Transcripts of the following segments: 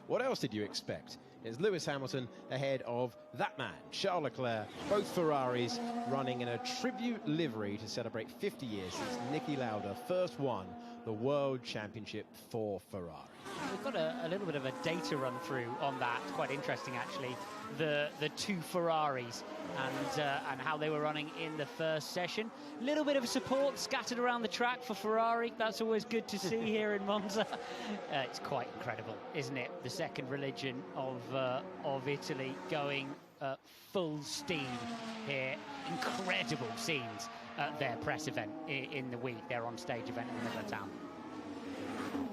What else did you expect? It's Lewis Hamilton ahead of that man, Charles Leclerc, both Ferraris running in a tribute livery to celebrate 50 years since Niki Lauda first won the World Championship for Ferrari. We've got a little bit of a data run through on that. It's quite interesting, actually. The two Ferraris and how they were running in the first session. A little bit of support scattered around the track for Ferrari. That's always good to see here in Monza. It's quite incredible, isn't it? The second religion of Italy going full steam here. Incredible scenes at their press event in the week, their on-stage event in the middle of town.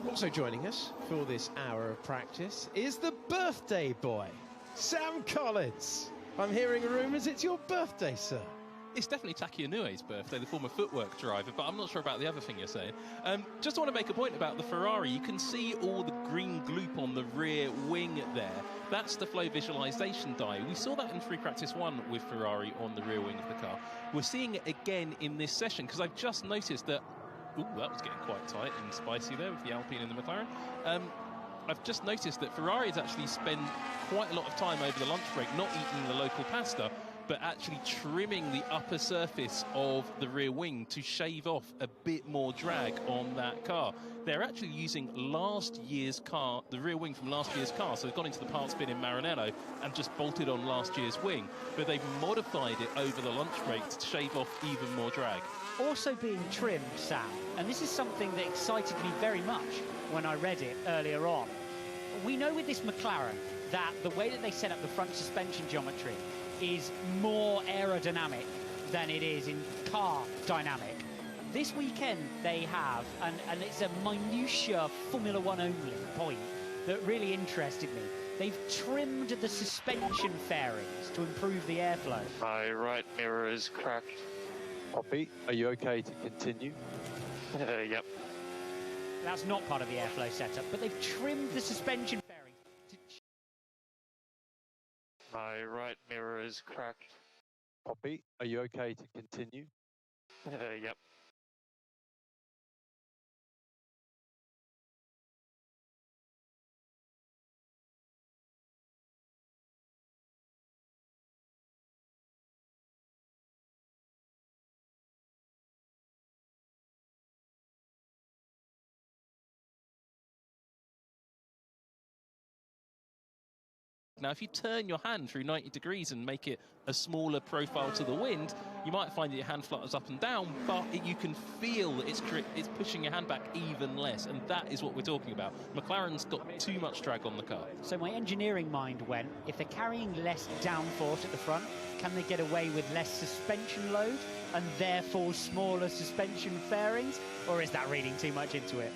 Also joining us for this hour of practice is the birthday boy, Sam Collins. I'm hearing rumours it's your birthday, sir. It's definitely Taki Inue's birthday, the former footwork driver, but I'm not sure about the other thing you're saying. Just want to make a point about the Ferrari. You can see all the green gloop on the rear wing there. That's the flow visualization die. We saw that in free practice 1 with Ferrari on the rear wing of the car. We're seeing it again in this session, because I've just noticed that... Ooh, that was getting quite tight and spicy there with the Alpine and the McLaren. I've just noticed that Ferrari has actually spent quite a lot of time over the lunch break not eating the local pasta, but actually trimming the upper surface of the rear wing to shave off a bit more drag on that car. They're actually using last year's car, the rear wing from last year's car, so they've gone into the parts bin in Maranello and just bolted on last year's wing, but they've modified it over the lunch break to shave off even more drag. Also being trimmed, Sam, and this is something that excited me very much when I read it earlier on. We know with this McLaren that the way that they set up the front suspension geometry is more aerodynamic than it is in car dynamic. This weekend they have, and it's a minutiae Formula One only point that really interested me. They've trimmed the suspension fairings to improve the airflow. My right mirror is cracked. Poppy, are you okay to continue? Yep. That's not part of the airflow setup, but they've trimmed the suspension fairings to... My right mirror is cracked. Poppy, are you okay to continue? Yep. Now, if you turn your hand through 90 degrees and make it a smaller profile to the wind, you might find that your hand flutters up and down, but you can feel that it's pushing your hand back even less, and that is what we're talking about. McLaren's got too much drag on the car. So my engineering mind went, if they're carrying less downforce at the front, can they get away with less suspension load and therefore smaller suspension fairings? Or is that reading too much into it?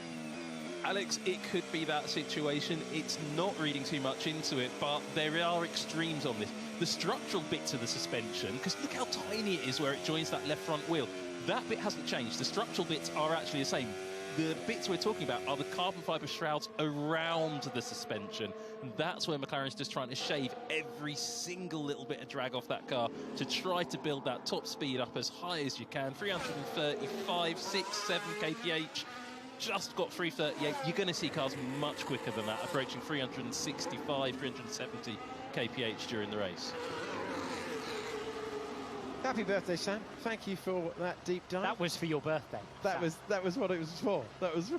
Alex, it could be that situation. It's not reading too much into it, but there are extremes on this. The structural bits of the suspension, because look how tiny it is where it joins that left front wheel. That bit hasn't changed. The structural bits are actually the same. The bits we're talking about are the carbon fibre shrouds around the suspension. And that's where McLaren's just trying to shave every single little bit of drag off that car to try to build that top speed up as high as you can. 335, 6, 7 kph. Just got 338. You're going to see cars much quicker than that, approaching 365, 370 kph during the race. Happy birthday, Sam. Thank you for that deep dive. That was for your birthday. That was what it was for. That was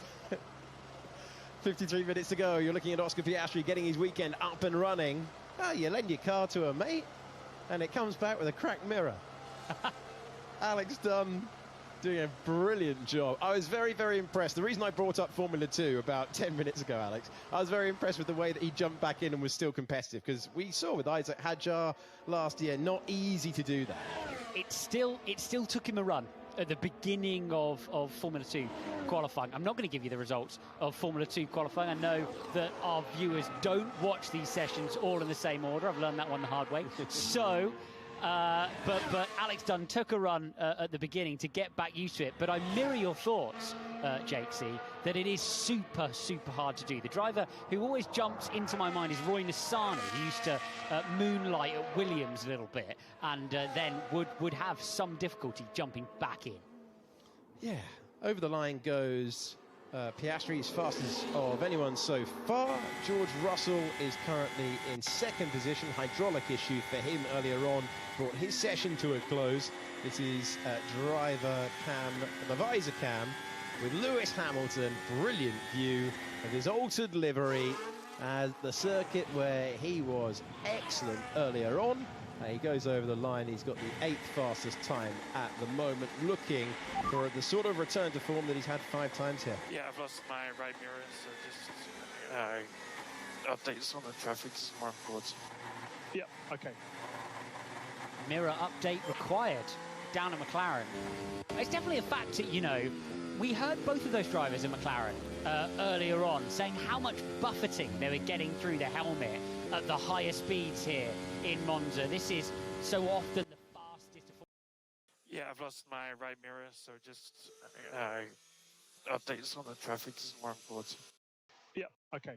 53 minutes to go. You're looking at Oscar Piastri getting his weekend up and running. Oh, you lend your car to a mate, and it comes back with a cracked mirror. Alex Dunn doing a brilliant job. I was very, very impressed. The reason I brought up Formula 2 about 10 minutes ago, Alex, I was very impressed with the way that he jumped back in and was still competitive, because we saw with Isaac Hadjar last year, not easy to do that. It still took him a run at the beginning of Formula 2 qualifying. I'm not going to give you the results of Formula 2 qualifying. I know that our viewers don't watch these sessions all in the same order. I've learned that one the hard way. So... But Alex Dunn took a run at the beginning to get back used to it. But I mirror your thoughts, Jake C, that it is super, super hard to do. The driver who always jumps into my mind is Roy Nissany, who used to moonlight at Williams a little bit and then would have some difficulty jumping back in. Yeah, over the line goes Piastri's fastest of anyone so far. George Russell is currently in second position. Hydraulic issue for him earlier on brought his session to a close. This is driver cam, the visor cam, with Lewis Hamilton. Brilliant view of his altered livery as the circuit where he was excellent earlier on. He goes over the line. He's got the 8th fastest time at the moment, looking for the sort of return to form that he's had 5 times here. Yeah, I've lost my right mirror, so just updates on the traffic is more important. Yeah, okay. Mirror update required down at McLaren. It's definitely a factor, you know. We heard both of those drivers in McLaren earlier on saying how much buffeting they were getting through the helmet at the higher speeds here in Monza. This is so often the fastest. Yeah, I've lost my right mirror, so just updates on the traffic is more important. Yeah, okay.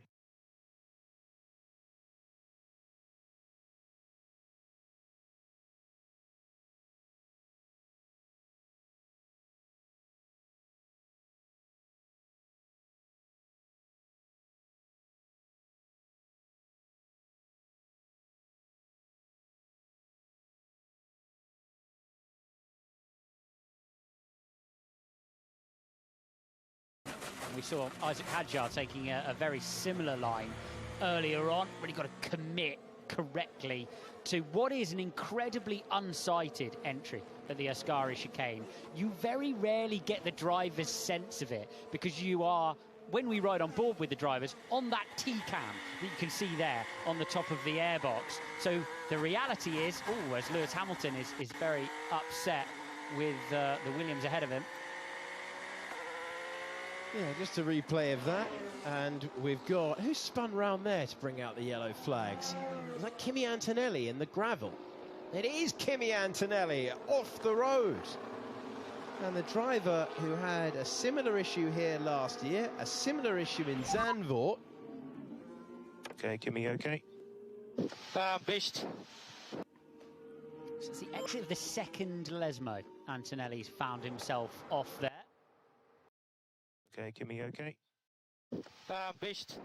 We saw Isaac Hadjar taking a very similar line earlier on, but he got to commit correctly to what is an incredibly unsighted entry at the Ascari chicane. You very rarely get the driver's sense of it because you are, when we ride on board with the drivers, on that T-cam that you can see there on the top of the airbox. So the reality is, as Lewis Hamilton is very upset with the Williams ahead of him. Yeah, just a replay of that. And we've got, who spun round there to bring out the yellow flags? Is that Kimi Antonelli in the gravel? It is Kimi Antonelli off the road. And the driver who had a similar issue here last year, a similar issue in Zandvoort. Okay, Kimi, okay? Best. So it's the exit of the second Lesmo. Antonelli's found himself off there. Okay, Kimi, okay? Best.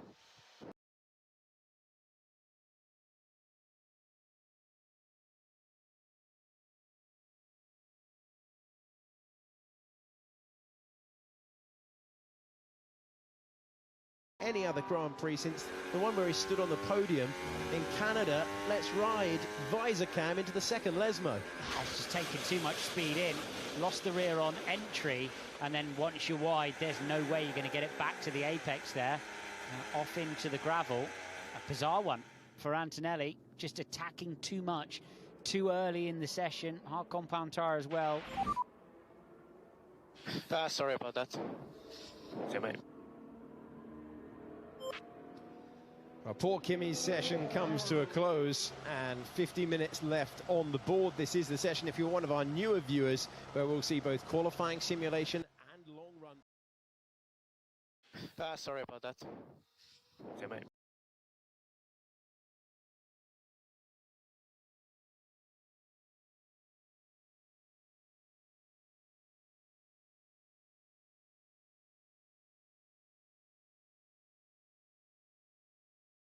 Any other Grand Prix since the one where he stood on the podium in Canada. Let's ride visor cam into the second Lesmo. It's just taken too much speed in, lost the rear on entry, and then once you're wide, there's no way you're going to get it back to the apex there. Off into the gravel. A bizarre one for Antonelli, just attacking too much, too early in the session. Hard compound tyre as well. Sorry about that. Okay, mate. Well, poor Kimi's session comes to a close and 50 minutes left on the board. This is the session, if you're one of our newer viewers, where we'll see both qualifying simulation and long run. Sorry about that. Okay, mate.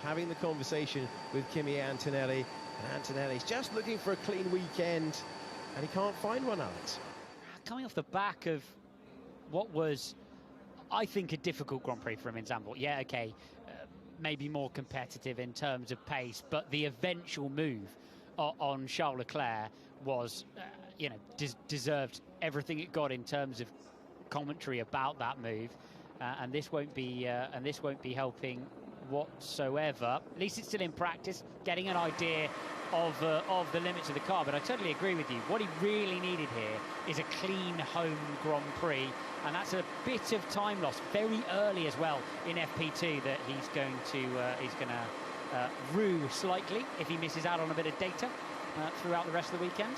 Having the conversation with Kimi Antonelli, and Antonelli's just looking for a clean weekend, and he can't find one, Alex. Coming off the back of what was, I think, a difficult Grand Prix for him in Zandvoort. Yeah, okay, maybe more competitive in terms of pace, but the eventual move on Charles Leclerc was, deserved everything it got in terms of commentary about that move, and this won't be helping whatsoever. At least it's still in practice, getting an idea of the limits of the car. But I totally agree with you. What he really needed here is a clean home Grand Prix, and that's a bit of time loss very early as well in FP2 that he's going to rue slightly if he misses out on a bit of data throughout the rest of the weekend.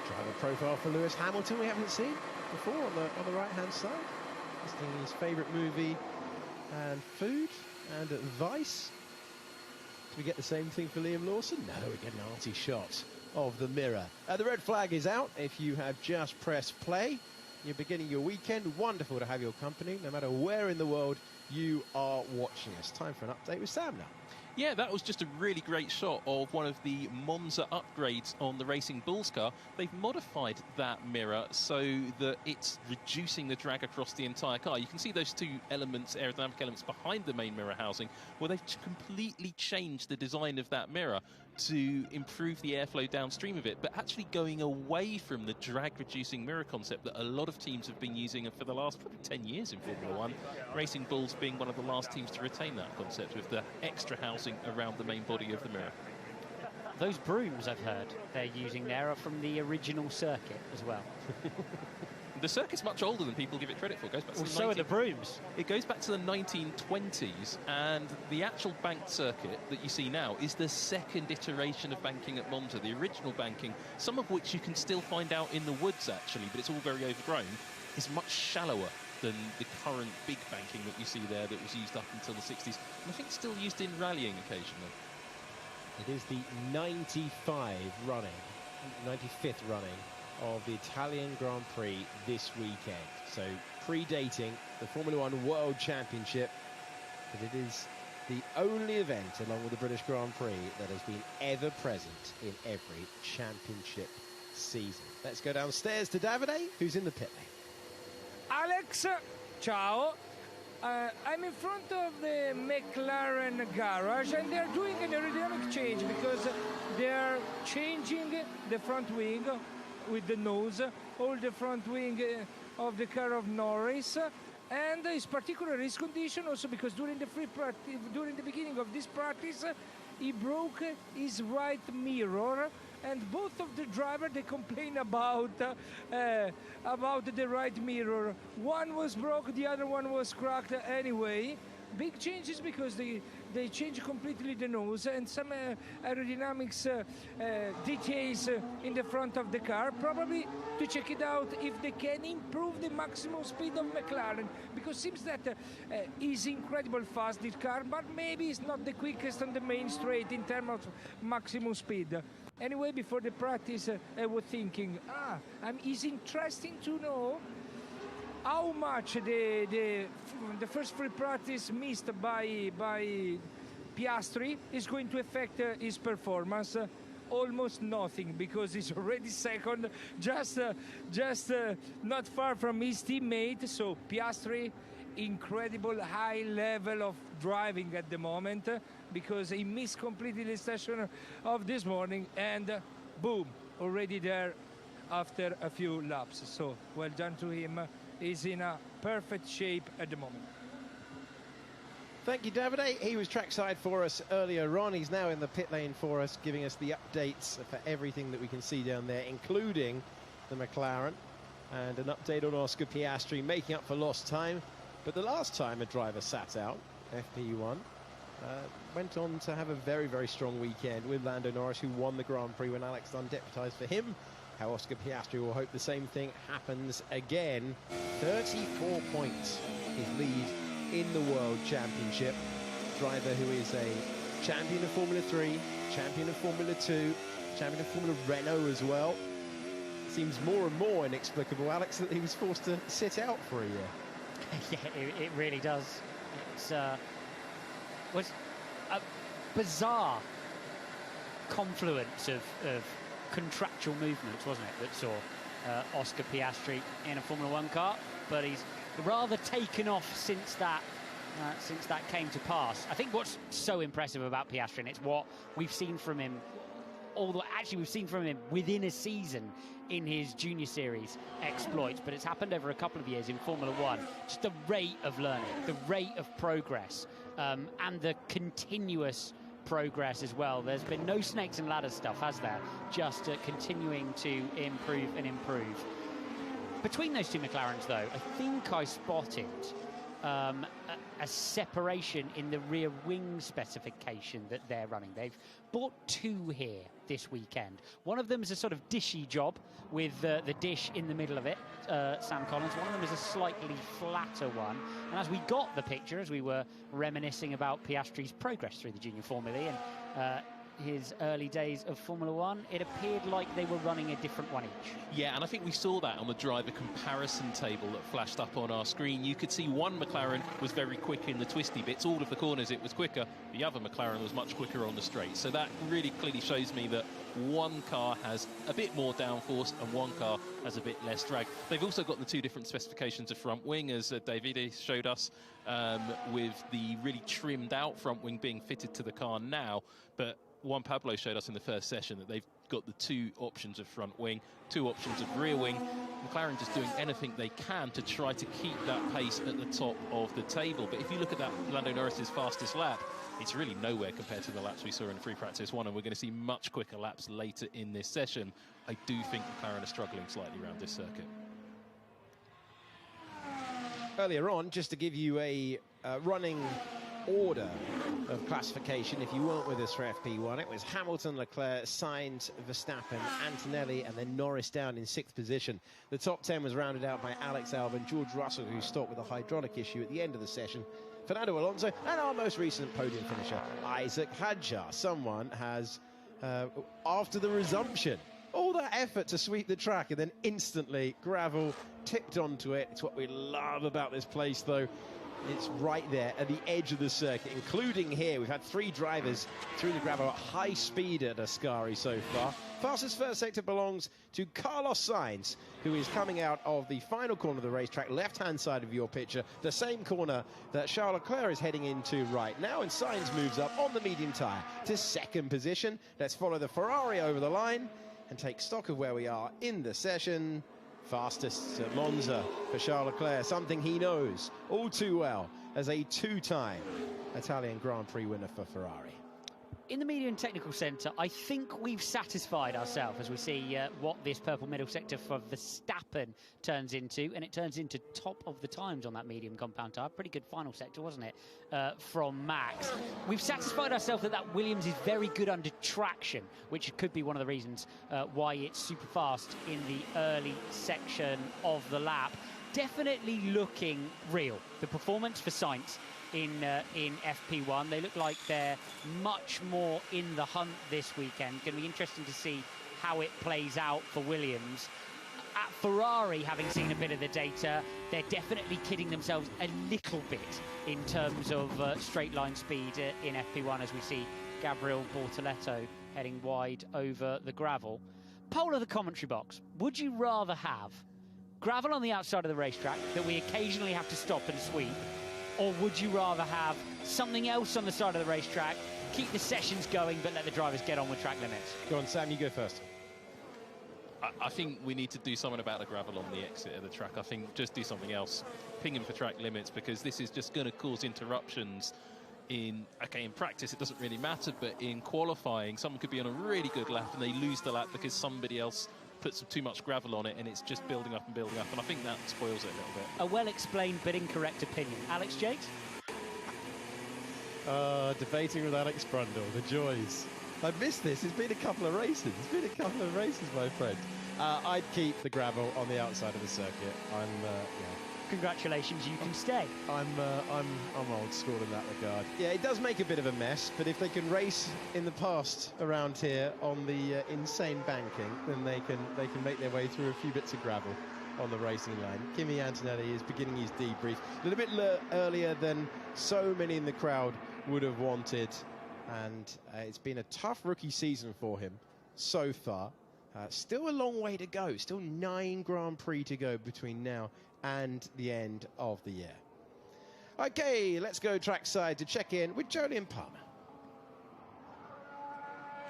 Driver profile for Lewis Hamilton we haven't seen before on the right hand side. Listing his favourite movie and food and advice. Do we get the same thing for Liam Lawson? No, we get an arty shot of the mirror. The red flag is out if you have just pressed play. You're beginning your weekend. Wonderful to have your company, no matter where in the world you are watching us. Time for an update with Sam now. Yeah, that was just a really great shot of one of the Monza upgrades on the Racing Bulls car. They've modified that mirror so that it's reducing the drag across the entire car. You can see those two elements, aerodynamic elements behind the main mirror housing, where they've completely changed the design of that mirror to improve the airflow downstream of it, but actually going away from the drag-reducing mirror concept that a lot of teams have been using for the last probably 10 years in Formula One. Racing Bulls being one of the last teams to retain that concept with the extra housing around the main body of the mirror. Those brooms, I've heard, they're using there are from the original circuit as well. The circuit's much older than people give it credit for. It goes back to So are the brooms. It goes back to the 1920s, and the actual banked circuit that you see now is the second iteration of banking at Monza. The original banking, some of which you can still find out in the woods actually, but it's all very overgrown, is much shallower than the current big banking that you see there that was used up until the 60s, and I think still used in rallying occasionally. It is the 95th running of the Italian Grand Prix this weekend. So predating the Formula One World Championship, but it is the only event along with the British Grand Prix that has been ever present in every championship season. Let's go downstairs to Davide, who's in the pit lane. Alex, ciao. I'm in front of the McLaren garage, and they're doing an aerodynamic change because they're changing the front wing with the nose, all the front wing of the car of Norris, and it's particular race condition also because during the beginning of this practice he broke his right mirror, and both of the drivers they complain about the right mirror. One was broke, the other one was cracked. Anyway, big changes because they change completely the nose and some aerodynamics details in the front of the car, probably to check it out if they can improve the maximum speed of McLaren, because it seems that is incredible fast this car, but maybe it's not the quickest on the main straight in terms of maximum speed. Anyway, before the practice I was thinking, it's interesting to know how much the first free practice missed by Piastri is going to affect his performance. Almost nothing, because he's already second, just not far from his teammate. So Piastri, incredible high level of driving at the moment, because he missed completely the session of this morning, and boom, already there after a few laps. So well done to him. He's in a perfect shape at the moment. Thank you, Davide. He was trackside for us earlier on. He's now in the pit lane for us, giving us the updates for everything that we can see down there, including the McLaren, and an update on Oscar Piastri making up for lost time. But the last time a driver sat out, FP1, went on to have a very, very strong weekend with Lando Norris, who won the Grand Prix when Alex Dunn deputised for him. How Oscar Piastri will hope the same thing happens again. 34 points, his lead in the World Championship. Driver who is a champion of Formula 3, champion of Formula 2, champion of Formula Renault as well. Seems more and more inexplicable, Alex, that he was forced to sit out for a year. Yeah, it really does. It's was a bizarre confluence of contractual movements, wasn't it, that saw Oscar Piastri in a Formula One car, but he's rather taken off since that came to pass. I think what's so impressive about Piastri, and it's what we've seen from him, we've seen from him within a season in his junior series exploits, but it's happened over a couple of years in Formula One. Just the rate of learning, the rate of progress, and the continuous progress as well. There's been no snakes and ladders stuff, has there? Just continuing to improve and improve. Between those two McLarens, though, I think I spotted a separation in the rear wing specification that they're running. They've bought two here this weekend. One of them is a sort of dishy job with the dish in the middle of it, Sam Collins. One of them is a slightly flatter one. And as we got the picture, as we were reminiscing about Piastri's progress through the junior formulae, and his early days of Formula One, it appeared like they were running a different one each. Yeah, and I think we saw that on the driver comparison table that flashed up on our screen. You could see one McLaren was very quick in the twisty bits. All of the corners it was quicker. The other McLaren was much quicker on the straight. So that really clearly shows me that one car has a bit more downforce and one car has a bit less drag. They've also got the two different specifications of front wing, as Davide showed us, with the really trimmed out front wing being fitted to the car now. But Juan Pablo showed us in the first session that they've got the two options of front wing, two options of rear wing. McLaren just doing anything they can to try to keep that pace at the top of the table. But if you look at that Lando Norris's fastest lap, it's really nowhere compared to the laps we saw in free practice one, and we're going to see much quicker laps later in this session. I do think McLaren are struggling slightly around this circuit. Earlier on, just to give you a running order of classification, if you weren't with us for FP1, it was Hamilton, Leclerc, Sainz, Verstappen, Antonelli, and then Norris down in 6th position. The top 10 was rounded out by Alex Albon, George Russell, who stopped with a hydraulic issue at the end of the session, Fernando Alonso, and our most recent podium finisher, Isaac Hadjar. Someone has, after the resumption, all that effort to sweep the track and then instantly gravel tipped onto it. It's what we love about this place, though. It's right there at the edge of the circuit, including here. We've had 3 drivers through the gravel at high speed at Ascari so far. Fastest first sector belongs to Carlos Sainz, who is coming out of the final corner of the racetrack, left-hand side of your picture, the same corner that Charles Leclerc is heading into right now. And Sainz moves up on the medium tyre to 2nd position. Let's follow the Ferrari over the line and take stock of where we are in the session. Fastest at Monza for Charles Leclerc, something he knows all too well as a 2-time Italian Grand Prix winner for Ferrari. In the Media and Technical Centre, I think we've satisfied ourselves as we see what this purple middle sector for Verstappen turns into, and it turns into top of the times on that medium compound tyre. Pretty good final sector, wasn't it, from Max? We've satisfied ourselves that Williams is very good under traction, which could be one of the reasons why it's super fast in the early section of the lap. Definitely looking real. The performance for Sainz in FP1, they look like they're much more in the hunt this weekend. Going to be interesting to see how it plays out for Williams. At Ferrari, having seen a bit of the data, they're definitely kidding themselves a little bit in terms of straight line speed in FP1, as we see Gabriel Bortoleto heading wide over the gravel. Poll of the commentary box: would you rather have gravel on the outside of the racetrack that we occasionally have to stop and sweep, or would you rather have something else on the side of the racetrack, keep the sessions going, but let the drivers get on with track limits? Go on, Sam, you go first. I think we need to do something about the gravel on the exit of the track. I think just do something else. Ping them for track limits, because this is just going to cause interruptions. In practice, it doesn't really matter, but in qualifying, someone could be on a really good lap and they lose the lap because somebody else puts too much gravel on it, and it's just building up and building up, and I think that spoils it a little bit. A well-explained but incorrect opinion. Alex Jakes? Debating with Alex Brundle, the joys. I've missed this. It's been a couple of races. My friend. I'd keep the gravel on the outside of the circuit. Congratulations, you can stay. I'm old school in that regard. Yeah, it does make a bit of a mess, but if they can race in the past around here on the insane banking, then they can make their way through a few bits of gravel on the racing line. Kimi Antonelli is beginning his debrief a little bit earlier than so many in the crowd would have wanted, and it's been a tough rookie season for him so far. Still a long way to go. Still 9 Grand Prix to go between now and the end of the year. Okay, let's go trackside to check in with Jolyon Palmer.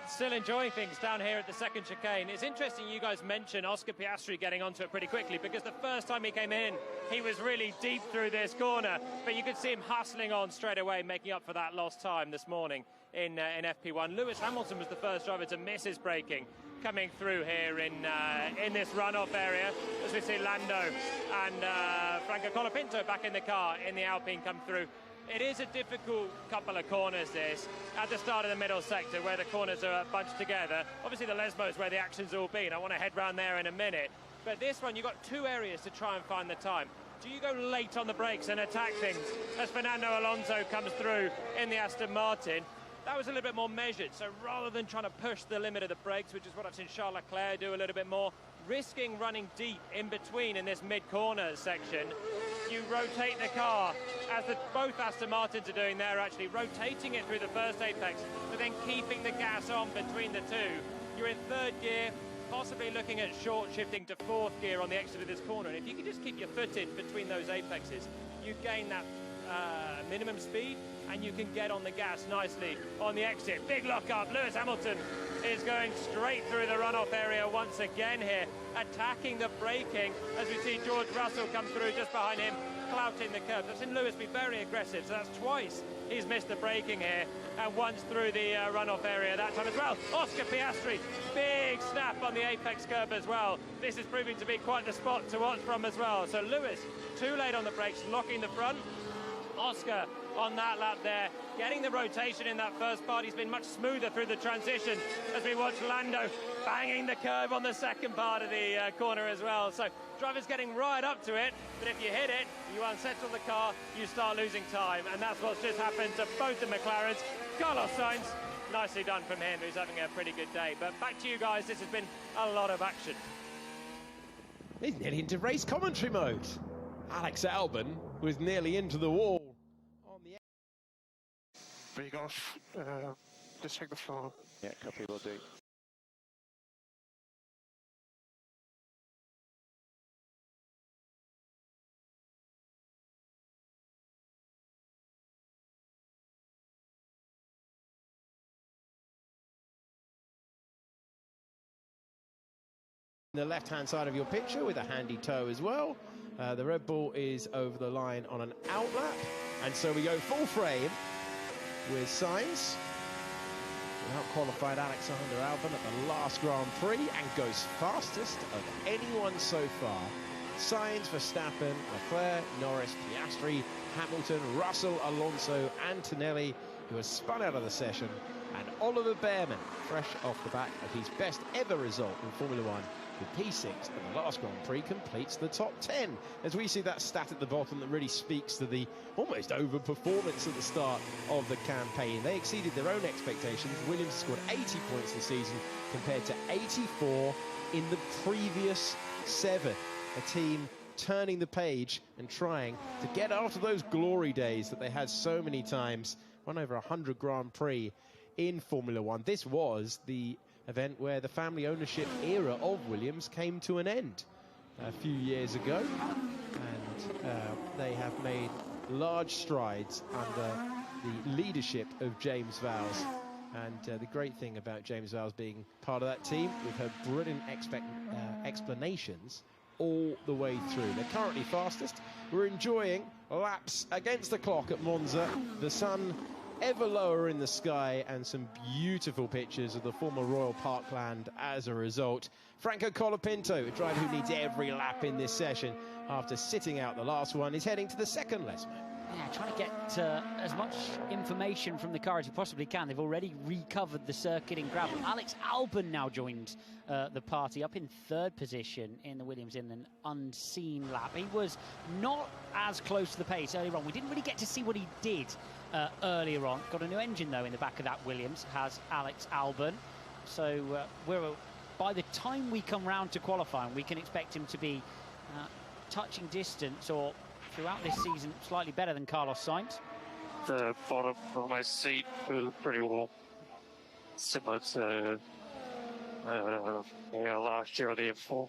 Still enjoying things down here at the second chicane. It's interesting you guys mention Oscar Piastri getting onto it pretty quickly, because the first time he came in, he was really deep through this corner, but you could see him hustling on straight away, making up for that lost time this morning in FP1. Lewis Hamilton was the first driver to miss his braking, coming through here in this runoff area, as we see Lando and Franco Colapinto back in the car in the Alpine come through. It is a difficult couple of corners, this, at the start of the middle sector where the corners are bunched together. Obviously the Lesmo is where the action's all been. I want to head round there in a minute. But this one, you've got 2 areas to try and find the time. Do you go late on the brakes and attack things as Fernando Alonso comes through in the Aston Martin? that was a little bit more measured. So rather than trying to push the limit of the brakes, which is what I've seen Charles Leclerc do a little bit more, risking running deep in between in this mid-corner section, you rotate the car, as both Aston Martins are doing there, actually rotating it through the first apex, but then keeping the gas on between the two. You're in third gear, possibly looking at short shifting to fourth gear on the exit of this corner. And if you can just keep your foot in between those apexes, you gain that minimum speed, and you can get on the gas nicely on the exit. Big lock up. Lewis Hamilton is going straight through the runoff area once again here, attacking the braking as we see George Russell come through just behind him, flouting the curb. I've seen Lewis be very aggressive, so that's twice he's missed the braking here, and once through the runoff area that time as well. Oscar Piastri, big snap on the apex curb as well. This is proving to be quite the spot to watch from as well. So Lewis, too late on the brakes, locking the front. Oscar on that lap there, getting the rotation in that first part. He's been much smoother through the transition as we watch Lando banging the curb on the second part of the corner as well. So drivers getting right up to it, but if you hit it, you unsettle the car, you start losing time, and that's what's just happened to both the McLarens. Carlos Sainz, nicely done from him, who's having a pretty good day. But back to you guys, this has been a lot of action. He's nearly into race commentary mode. Alex Albon was nearly into the wall. Big off. Just check the floor. Yeah, copy, will do. The left-hand side of your picture with a handy toe as well. The Red Bull is over the line on an outlap, and so we go full frame with Sainz. Out-qualified Alexander Albon at the last Grand Prix and goes fastest of anyone so far. Sainz, Verstappen, Leclerc, Norris, Piastri, Hamilton, Russell, Alonso, Antonelli, who has spun out of the session, and Oliver Behrman, fresh off the back of his best ever result in Formula One with P6 at the last Grand Prix, completes the top 10. As we see that stat at the bottom that really speaks to the almost over-performance at the start of the campaign. They exceeded their own expectations. Williams scored 80 points this season compared to 84 in the previous 7. A team turning the page and trying to get out of those glory days that they had so many times. Won over 100 Grand Prix in Formula One. This was the event where the family ownership era of Williams came to an end a few years ago, and they have made large strides under the leadership of James Vowles. And the great thing about James Vowles being part of that team, we've heard brilliant explanations all the way through. They're currently fastest. We're enjoying laps against the clock at Monza. The sun ever lower in the sky, and some beautiful pictures of the former Royal Parkland as a result. Franco Colapinto, a driver who needs every lap in this session after sitting out the last one, is heading to the second lesson. Yeah, trying to get as much information from the car as you possibly can. They've already recovered the circuit in gravel. Alex Albon now joined the party up in third position in the Williams in an unseen lap. He was not as close to the pace earlier on. We didn't really get to see what he did earlier on. Got a new engine, though, in the back of that Williams, has Alex Albon. So by the time we come round to qualifying, we can expect him to be touching distance, or throughout this season, slightly better than Carlos Sainz. The bottom of my seat feels pretty well. Similar to last year on the M4.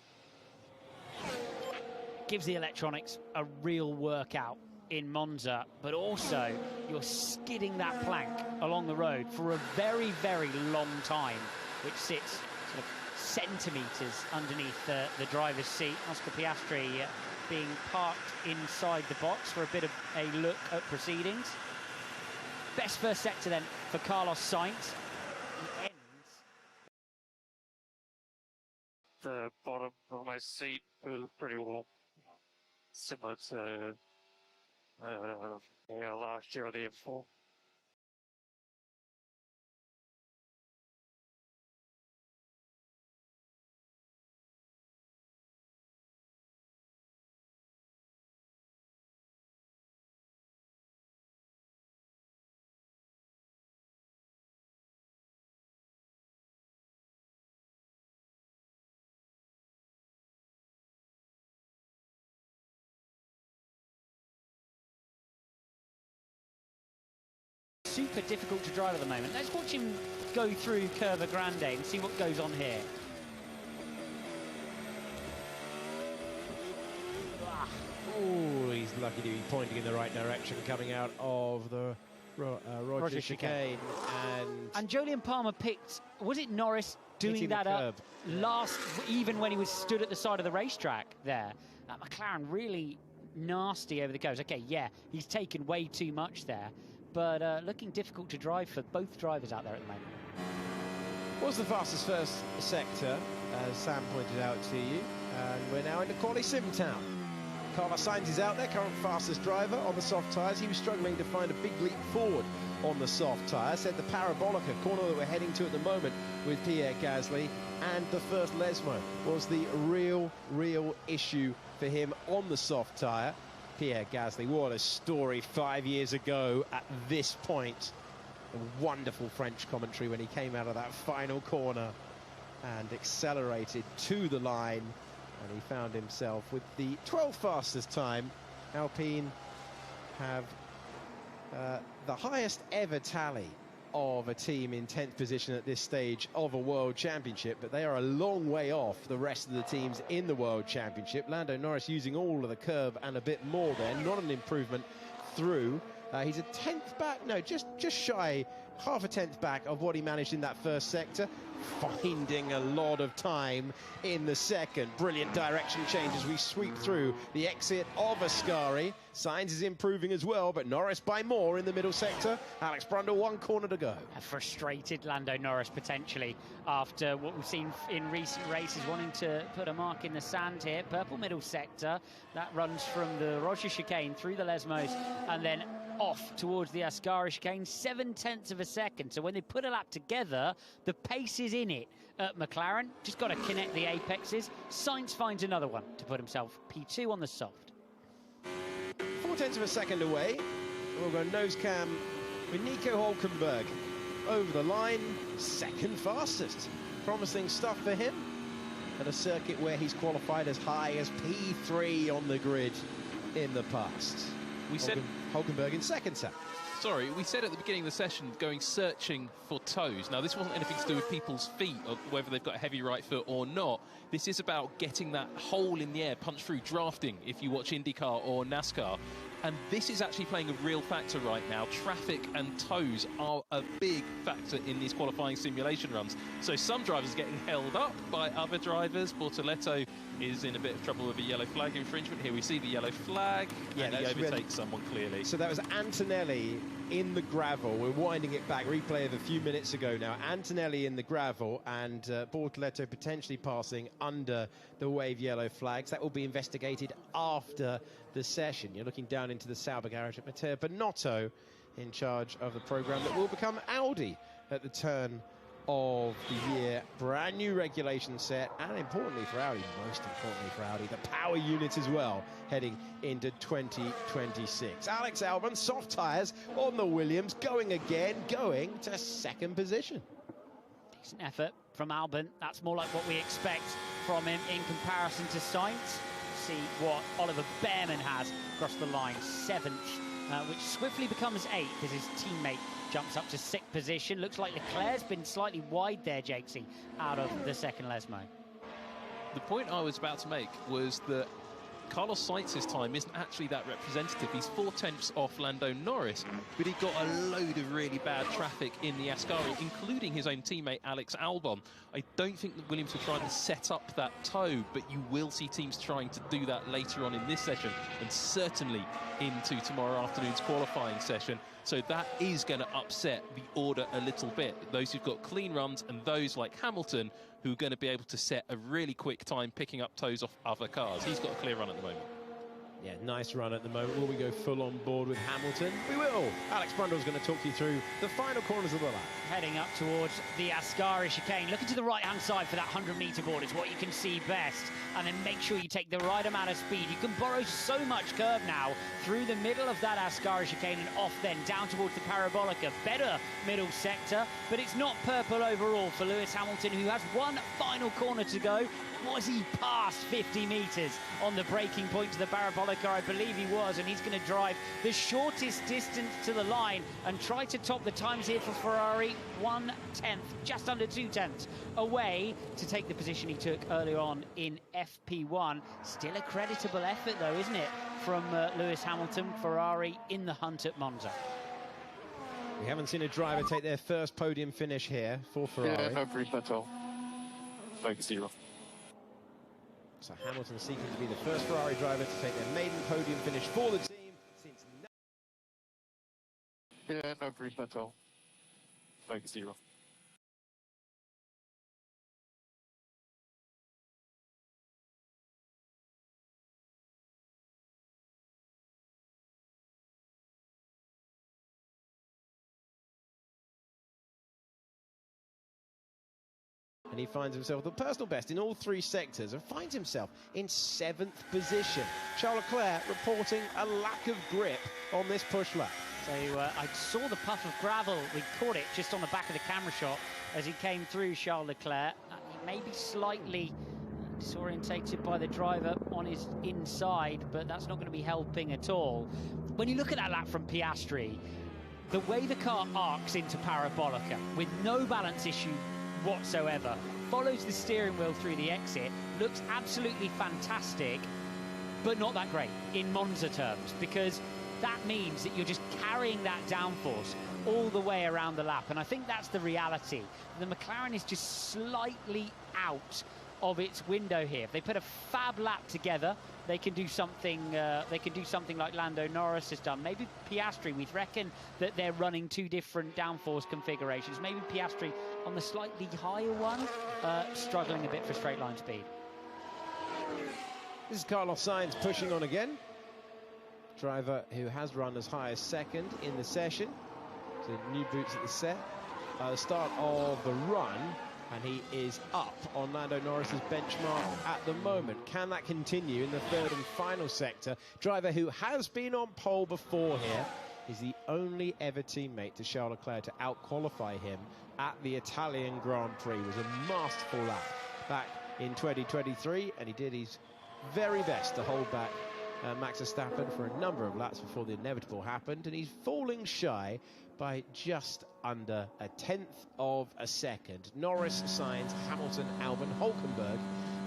Gives the electronics a real workout in Monza, but also you're skidding that plank along the road for a very, very long time, which sits sort of centimetres underneath the driver's seat. Oscar Piastri being parked inside the box for a bit of a look at proceedings. Best first sector then for Carlos Sainz. He ends. The bottom of my seat feels pretty well. Similar to last year on the M4. super difficult to drive at the moment. Let's watch him go through Curva Grande and see what goes on here. Oh, he's lucky to be pointing in the right direction coming out of the Roger chicane. And Jolyon Palmer picked, was it Norris doing that up last, even when he was stood at the side of the racetrack there? That McLaren really nasty over the curves. Okay, yeah, he's taken way too much there, but looking difficult to drive for both drivers out there at the moment. Was the fastest first sector, as Sam pointed out to you, and we're now into Quali Sim Town. Carlos Sainz is out there, current fastest driver on the soft tyres. He was struggling to find a big leap forward on the soft tyre. Said the Parabolica corner that we're heading to at the moment with Pierre Gasly and the first Lesmo was the real issue for him on the soft tyre. Pierre Gasly, what a story 5 years ago at this point. A wonderful French commentary when he came out of that final corner and accelerated to the line. And he found himself with the 12th fastest time. Alpine have the highest ever tally of a team in 10th position at this stage of a World Championship, but they are a long way off the rest of the teams in the World Championship. Lando Norris using all of the curb and a bit more there, not an improvement through. He's a 10th back, no, just shy, half a 10th back of what he managed in that first sector, finding a lot of time in the second. Brilliant direction change as we sweep through the exit of Ascari. Sainz is improving as well, but Norris by more in the middle sector. Alex Brundle, one corner to go. A frustrated Lando Norris potentially after what we've seen in recent races, wanting to put a mark in the sand here. Purple middle sector, that runs from the Roger chicane through the Lesmos and then off towards the Ascari chicane, 7/10 of a second. So when they put a lap together, the pace is in it at McLaren. Just got to connect the apexes. Sainz finds another one to put himself P2 on the soft. 4/10 of a second away. We'll go nose cam with Nico Hülkenberg over the line, second fastest. Promising stuff for him at a circuit where he's qualified as high as P3 on the grid in the past. We said Hülkenberg in second set. Sorry, we said at the beginning of the session going searching for toes. Now, this wasn't anything to do with people's feet or whether they've got a heavy right foot or not. This is about getting that hole in the air, punch through, drafting, if you watch IndyCar or NASCAR. And this is actually playing a real factor right now. Traffic and toes are a big factor in these qualifying simulation runs. So some drivers are getting held up by other drivers. Bortoletto is in a bit of trouble with a yellow flag infringement. Here we see the yellow flag, and he overtakes someone clearly. So that was Antonelli in the gravel. We're winding it back. Replay of a few minutes ago now. Antonelli in the gravel and Bortoletto potentially passing under the wave yellow flags. That will be investigated after the session. You're looking down into the Sauber garage at Matteo Binotto in charge of the program that will become Audi at the turn of the year. Brand new regulation set, and importantly for Audi, most importantly for Audi, the power unit as well, heading into 2026. Alex Albon, soft tyres on the Williams, going to second position. Decent effort from Albon. That's more like what we expect from him in comparison to Sainz. See what Oliver Behrman has across the line, 7th, which swiftly becomes 8th as his teammate jumps up to 6th position. Looks like Leclerc's been slightly wide there, Jakesy, out of the second Lesmo. The point I was about to make was that Carlos Sainz's time isn't actually that representative. He's 4/10 off Lando Norris, but he got a load of really bad traffic in the Ascari, including his own teammate Alex Albon. I don't think that Williams were trying to set up that toe, but you will see teams trying to do that later on in this session, and certainly into tomorrow afternoon's qualifying session. So that is going to upset the order a little bit. Those who've got clean runs and those like Hamilton who are going to be able to set a really quick time picking up toes off other cars. He's got a clear run at the moment. Yeah, nice run at the moment. Will we go full on board with Hamilton? We will. Alex Brundle's going to talk you through the final corners of the lap. Heading up towards the Ascari chicane. Looking to the right-hand side for that 100-metre board is what you can see best. And then make sure you take the right amount of speed. You can borrow so much curve now through the middle of that Ascari chicane and off then down towards the Parabolica. Better middle sector, but it's not purple overall for Lewis Hamilton, who has one final corner to go. Was he past 50 metres on the braking point to the Parabolica? I believe he was, and he's going to drive the shortest distance to the line and try to top the times here for Ferrari. 1/10, just under 2/10 away to take the position he took earlier on in FP1. Still a creditable effort, though, isn't it, from Lewis Hamilton, Ferrari in the hunt at Monza. We haven't seen a driver take their first podium finish here for Ferrari. Yeah, no prix at all. Like 0. So Hamilton seeking to be the first Ferrari driver to take their maiden podium finish for the team since... Yeah, no prix at all. Like 0. And he finds himself the personal best in all 3 sectors and finds himself in 7th position. Charles Leclerc reporting a lack of grip on this push lap. So I saw the puff of gravel. We caught it just on the back of the camera shot as he came through, Charles Leclerc. He may be slightly disorientated by the driver on his inside, but that's not going to be helping at all. When you look at that lap from Piastri, the way the car arcs into Parabolica with no balance issue whatsoever, follows the steering wheel through the exit, looks absolutely fantastic, but not that great in Monza terms, because that means that you're just carrying that downforce all the way around the lap. And I think that's the reality. The McLaren is just slightly out of its window here. If they put a fab lap together, they can do something. They can do something like Lando Norris has done. Maybe Piastri. We reckon that they're running 2 different downforce configurations. Maybe Piastri on the slightly higher one, struggling a bit for straight line speed. This is Carlos Sainz pushing on again. Driver who has run as high as 2nd in the session. So new boots at the set. The start of the run, and he is up on Lando Norris's benchmark at the moment. Can that continue in the 3rd and final sector? Driver who has been on pole before here is the only ever teammate to Charles Leclerc to out-qualify him at the Italian Grand Prix. It was a masterful lap back in 2023, and he did his very best to hold back Max Verstappen for a number of laps before the inevitable happened, and he's falling shy by just under 1/10 of a second. Norris, Sainz, Hamilton, Albon, Hulkenberg,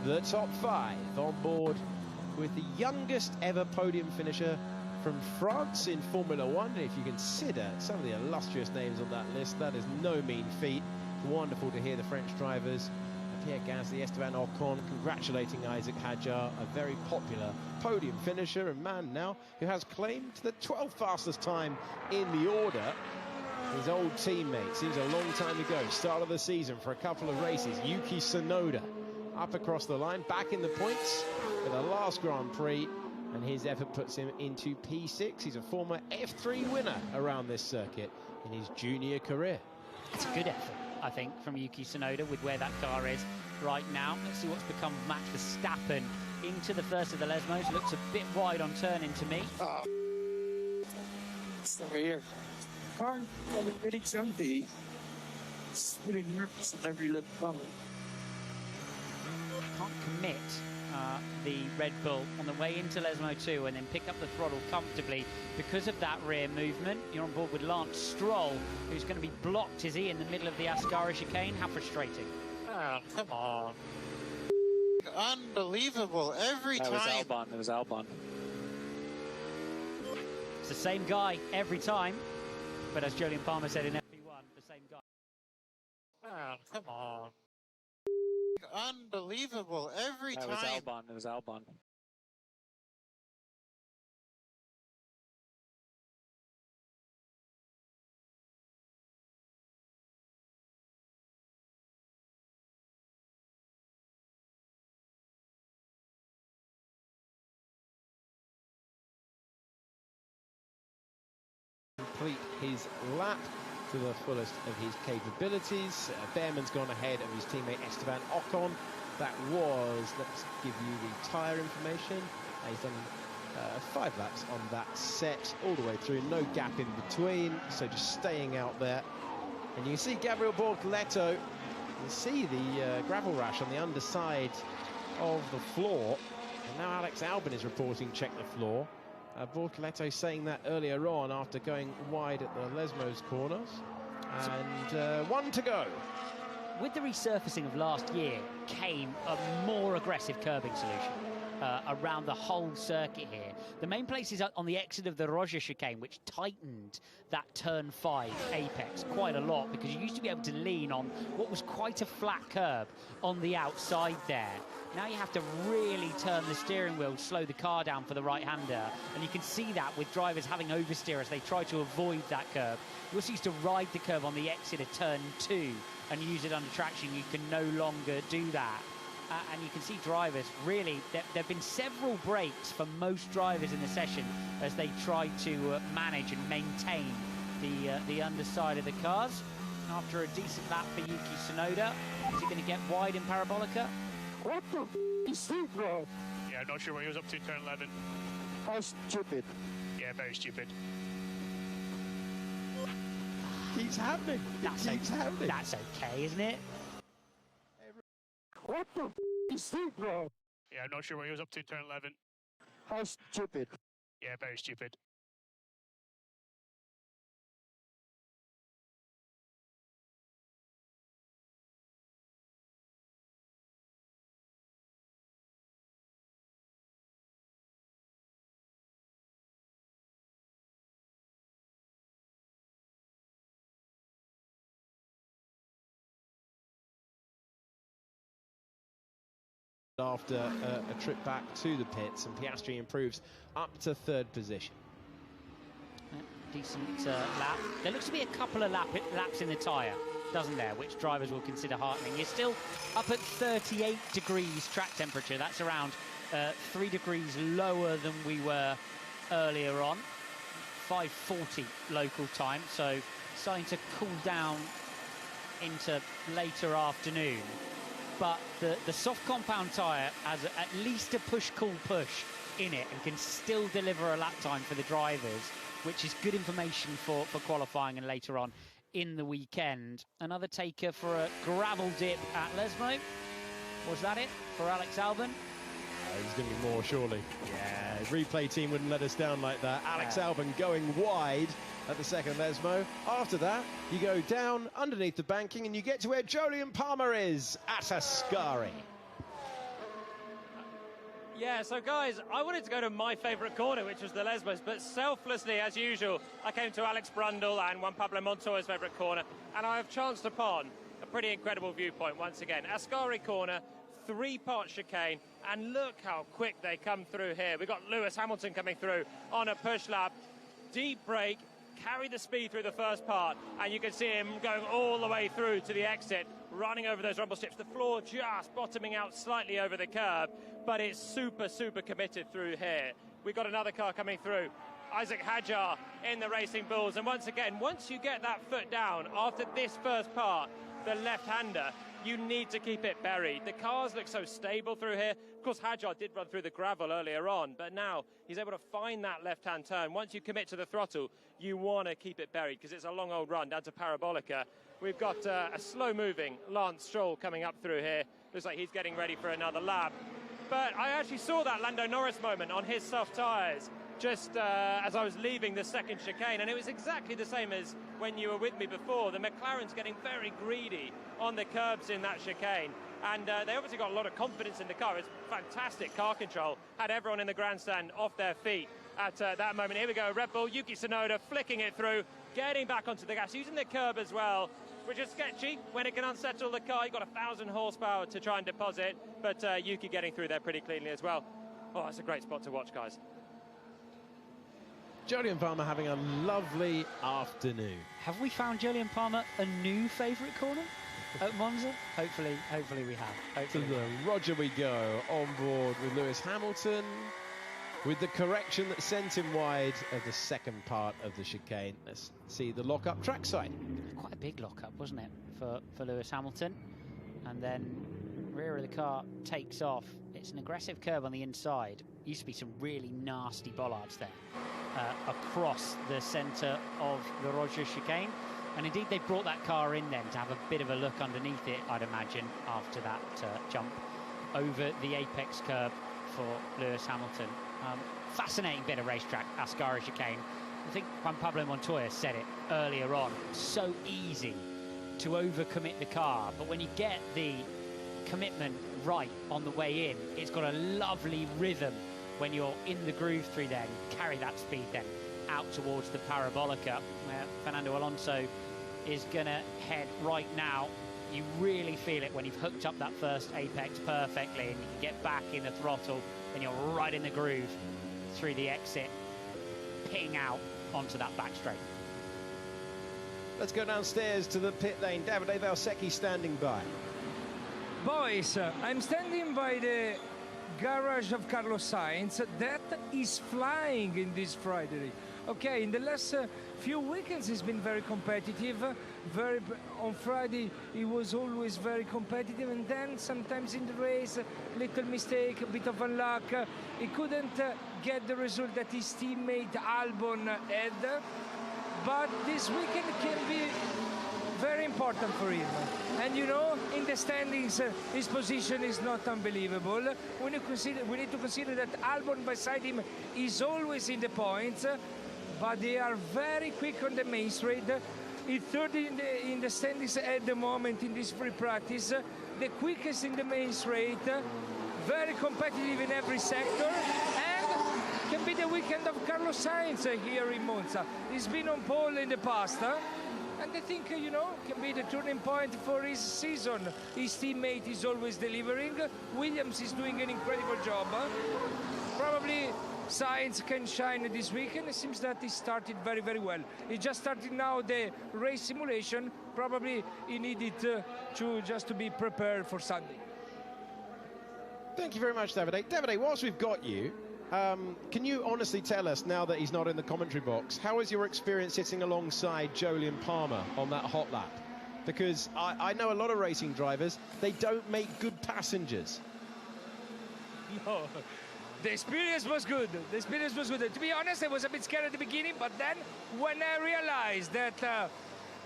the top 5 on board with the youngest ever podium finisher from France in Formula 1. And if you consider some of the illustrious names on that list, that is no mean feat. Wonderful to hear the French drivers, Pierre Gasly, Esteban Ocon, congratulating Isaac Hadjar, a very popular podium finisher and man now who has claimed the 12th fastest time in the order. His old teammate, seems a long time ago, start of the season for a couple of races, Yuki Tsunoda, up across the line, back in the points for the last Grand Prix, and his effort puts him into P6. He's a former F3 winner around this circuit in his junior career. It's a good effort, I think, from Yuki Tsunoda with where that car is right now. Let's see what's become of Max Verstappen into the first of the Lesmos. Looks a bit wide on turning to me. It's over here. Car really jumpy. It's really nervous at every little bump. Can't commit the Red Bull on the way into Lesmo 2 and then pick up the throttle comfortably because of that rear movement. You're on board with Lance Stroll, who's going to be blocked, is he, in the middle of the Ascari chicane? How frustrating. Oh, come on. Unbelievable. Every time. It was Albon. It's the same guy every time, but as Jolyon Palmer said in FP1, the same guy. Oh, come on. Unbelievable. Every time. It was Albon. Complete his lap to the fullest of his capabilities. Behrman's gone ahead of his teammate Esteban Ocon. That was, let's give you the tyre information. He's done 5 laps on that set all the way through, no gap in between, so just staying out there. And you can see Gabriel Bortoleto, you see the gravel rash on the underside of the floor. And now Alex Albon is reporting check the floor. Bortoletto saying that earlier on after going wide at the Lesmos corners. And 1 to go. With the resurfacing of last year came a more aggressive curbing solution around the whole circuit here. The main place is on the exit of the Roger chicane, which tightened that turn 5 apex quite a lot, because you used to be able to lean on what was quite a flat curb on the outside there. Now you have to really turn the steering wheel, slow the car down for the right-hander, and you can see that with drivers having oversteer as they try to avoid that curb. You also used to ride the curb on the exit of turn 2 and use it under traction. You can no longer do that. And you can see drivers really, there have been several breaks for most drivers in the session as they try to manage and maintain the underside of the cars. After a decent lap for Yuki Tsunoda, is he going to get wide in Parabolica? What the f*** is that, bro? Yeah, I'm not sure what he was up to turn 11. How stupid. Yeah, very stupid. Keeps happening. Keeps happening. That's okay, isn't it? What the f*** is that, bro? Yeah, I'm not sure what he was up to turn 11. How stupid. Yeah, very stupid. After a trip back to the pits, and Piastri improves up to 3rd position. Decent lap. There looks to be a couple of laps in the tyre, doesn't there, which drivers will consider heartening. You're still up at 38 degrees track temperature. That's around 3 degrees lower than we were earlier on. 5:40 local time, so starting to cool down into later afternoon. But the soft compound tyre has at least a push-pull-push in it and can still deliver a lap time for the drivers, which is good information for qualifying and later on in the weekend. Another taker for a gravel dip at Lesmo. Was that it for Alex Albon? There's going to be more, surely. Yeah, replay team wouldn't let us down like that. Alex Albon going wide at the second Lesmo. After that, you go down underneath the banking and you get to where Jolyon Palmer is at Ascari. Yeah, so guys, I wanted to go to my favourite corner, which was the Lesmos, but selflessly, as usual, I came to Alex Brundle and Juan Pablo Montoya's favourite corner, and I have chanced upon a pretty incredible viewpoint once again. Ascari corner, 3-part chicane, and look how quick they come through here. We've got Lewis Hamilton coming through on a push lap, deep brake, carry the speed through the first part, and you can see him going all the way through to the exit, running over those rumble strips. The floor just bottoming out slightly over the curb, but it's super committed through here. We've got another car coming through, Isaac Hadjar in the Racing Bulls, and once again, once you get that foot down after this first part, the left-hander, you need to keep it buried. The cars look so stable through here. Of course, Hadjar did run through the gravel earlier on, but now he's able to find that left-hand turn. Once you commit to the throttle, you want to keep it buried because it's a long old run down to Parabolica. We've got a slow-moving Lance Stroll coming up through here. Looks like he's getting ready for another lap. But I actually saw that Lando Norris moment on his soft tyres just as I was leaving the second chicane, and it was exactly the same as when you were with me before. The McLaren's getting very greedy on the curbs in that chicane, and they obviously got a lot of confidence in the car. It's fantastic car control, had everyone in the grandstand off their feet at that moment. Here we go, Red Bull, Yuki Tsunoda flicking it through, getting back onto the gas, using the curb as well, which is sketchy when it can unsettle the car. You've got 1,000 horsepower to try and deposit, but Yuki getting through there pretty cleanly as well. Oh, it's a great spot to watch, guys. Jolyon Palmer having a lovely afternoon. Have we found Jolyon Palmer a new favourite corner at Monza? Hopefully we have. To Hopefully. the Roger we go, on board with Lewis Hamilton, with the correction that sent him wide of the second part of the chicane. Let's see the lock-up trackside. Quite a big lock-up, wasn't it, for Lewis Hamilton? And then rear of the car takes off. It's an aggressive curve on the inside. Used to be some really nasty bollards there across the centre of the Roger chicane. And indeed, they brought that car in then to have a bit of a look underneath it, I'd imagine, after that jump over the apex curb for Lewis Hamilton. Fascinating bit of racetrack, Ascari chicane. I think Juan Pablo Montoya said it earlier on. So easy to overcommit the car, but when you get the commitment right on the way in, it's got a lovely rhythm when you're in the groove through there. You carry that speed then out towards the Parabolica, where Fernando Alonso is gonna head right now. You really feel it when you've hooked up that first apex perfectly and you can get back in the throttle and you're right in the groove through the exit, ping out onto that back straight. Let's go downstairs to the pit lane. Davide Valsecchi standing by. Boys, I'm standing by the garage of Carlos Sainz. That is flying in this Friday. Okay, in the last few weekends he's been very competitive. On Friday he was always very competitive, and then sometimes in the race, little mistake, a bit of unluck. He couldn't get the result that his teammate Albon had. But this weekend can be very important for him. And you know, in the standings, his position is not unbelievable. We need to consider that Albon beside him is always in the points, but they are very quick on the main straight. He's third in the standings at the moment in this free practice, the quickest in the main straight, very competitive in every sector, and can be the weekend of Carlos Sainz here in Monza. He's been on pole in the past, and I think, you know, can be the turning point for his season. His teammate is always delivering. Williams is doing an incredible job. Probably Sainz can shine this weekend. It seems that he started very, very well. He just started now the race simulation. Probably he needed to be prepared for Sunday. Thank you very much, Davide. Davide, whilst we've got you, can you honestly tell us, now that he's not in the commentary box, how is your experience sitting alongside Jolyon Palmer on that hot lap? Because I know a lot of racing drivers, they don't make good passengers. No, the experience was good. The experience was good. To be honest, I was a bit scared at the beginning, but then when I realized that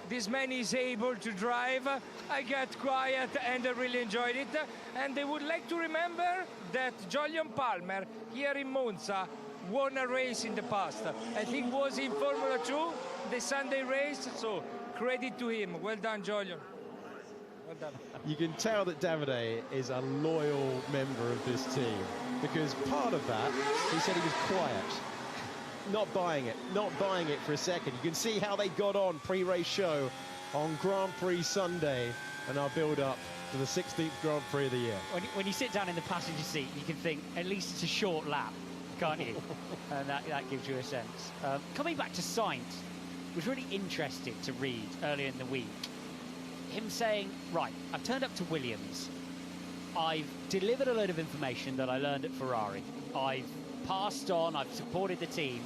this man is able to drive, I got quiet and I really enjoyed it. And I would like to remember that Jolyon Palmer here in Monza won a race in the past. I think it was in Formula 2, the Sunday race, so credit to him. Well done, Jolyon. Well done. You can tell that Davide is a loyal member of this team, because part of that, he said he was quiet. Not buying it for a second. You can see how they got on pre-race show on Grand Prix Sunday and our build-up to the 16th Grand Prix of the year. When you sit down in the passenger seat, you can think, at least it's a short lap, can't you? And that gives you a sense. Coming back to Sainz, was really interesting to read earlier in the week. Him saying, right, I've turned up to Williams. I've delivered a load of information that I learned at Ferrari. I've passed on, I've supported the team.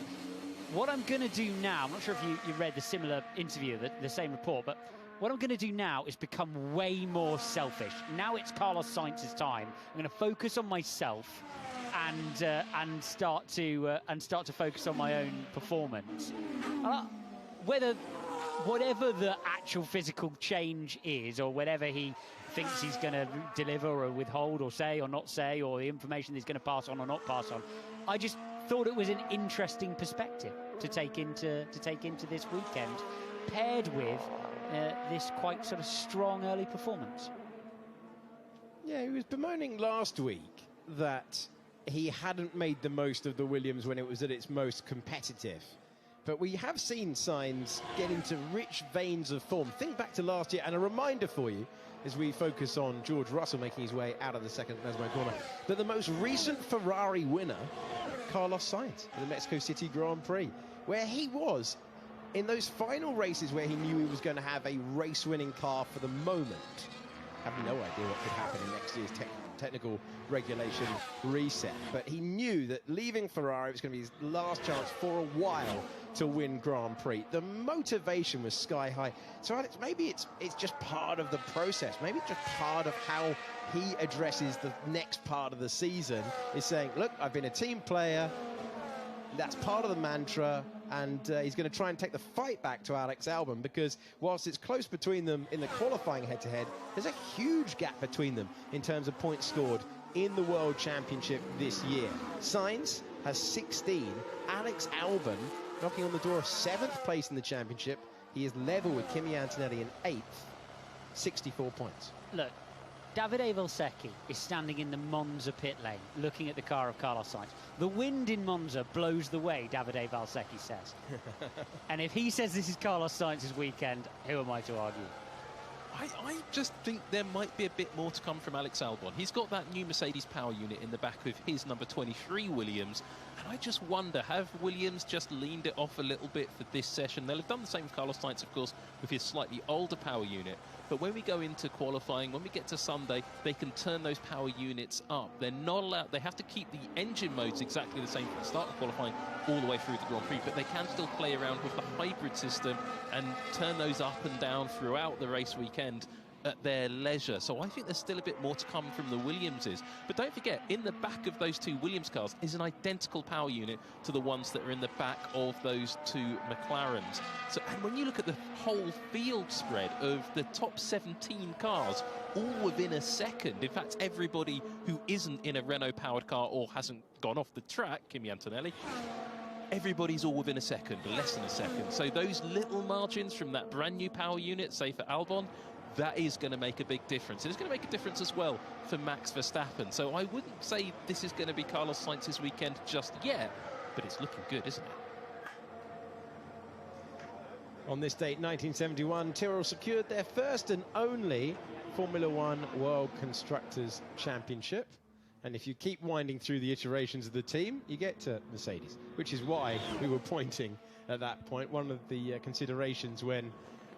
What I'm going to do now, I'm not sure if you read the similar interview, the same report, but what I'm going to do now is become way more selfish. Now it's Carlos Sainz's time. I'm going to focus on myself and start to focus on my own performance. Whatever the actual physical change is, or whatever he thinks he's going to deliver or withhold or say or not say, or the information he's going to pass on or not pass on, I just thought it was an interesting perspective to take into this weekend, paired with this quite sort of strong early performance. Yeah, he was bemoaning last week that he hadn't made the most of the Williams when it was at its most competitive. But we have seen Sainz get into rich veins of form. Think back to last year, and a reminder for you, as we focus on George Russell making his way out of the second Mesmo corner, that the most recent Ferrari winner, Carlos Sainz, in the Mexico City Grand Prix, where he was in those final races where he knew he was going to have a race-winning car for the moment. I have no idea what could happen in next year's technical regulation reset, but he knew that leaving Ferrari was going to be his last chance for a while to win Grand Prix. The motivation was sky high. So Alex, maybe it's just part of the process. Maybe it's just part of how he addresses the next part of the season, is saying, look, I've been a team player. That's part of the mantra, and he's going to try and take the fight back to Alex Albon, because whilst it's close between them in the qualifying head-to-head, there's a huge gap between them in terms of points scored in the World Championship this year. Sainz has 16. Alex Albon knocking on the door of 7th place in the championship. He is level with Kimi Antonelli in 8th, 64 points. Look, Davide Valsecchi is standing in the Monza pit lane looking at the car of Carlos Sainz. The wind in Monza blows the way, Davide Valsecchi says. And if he says this is Carlos Sainz's weekend, who am I to argue? I just think there might be a bit more to come from Alex Albon. He's got that new Mercedes power unit in the back of his number 23 Williams, and I just wonder, have Williams just leaned it off a little bit for this session? They'll have done the same with Carlos Sainz, of course, with his slightly older power unit, but when we go into qualifying, when we get to Sunday, they can turn those power units up. They're not allowed, they have to keep the engine modes exactly the same from the start of qualifying all the way through the Grand Prix, but they can still play around with the hybrid system and turn those up and down throughout the race weekend at their leisure. So I think there's still a bit more to come from the Williamses. But don't forget, in the back of those two Williams cars is an identical power unit to the ones that are in the back of those two McLarens. So, and when you look at the whole field spread of the top 17 cars, all within a second. In fact, everybody who isn't in a Renault-powered car or hasn't gone off the track, Kimi Antonelli, everybody's all within a second, less than a second. So those little margins from that brand new power unit, say for Albon, that is going to make a big difference. And it's going to make a difference as well for Max Verstappen. So I wouldn't say this is going to be Carlos Sainz's weekend just yet, but it's looking good, isn't it? On this date, 1971, Tyrrell secured their first and only Formula One World Constructors' Championship. And if you keep winding through the iterations of the team, you get to Mercedes, which is why we were pointing at that point. One of the considerations when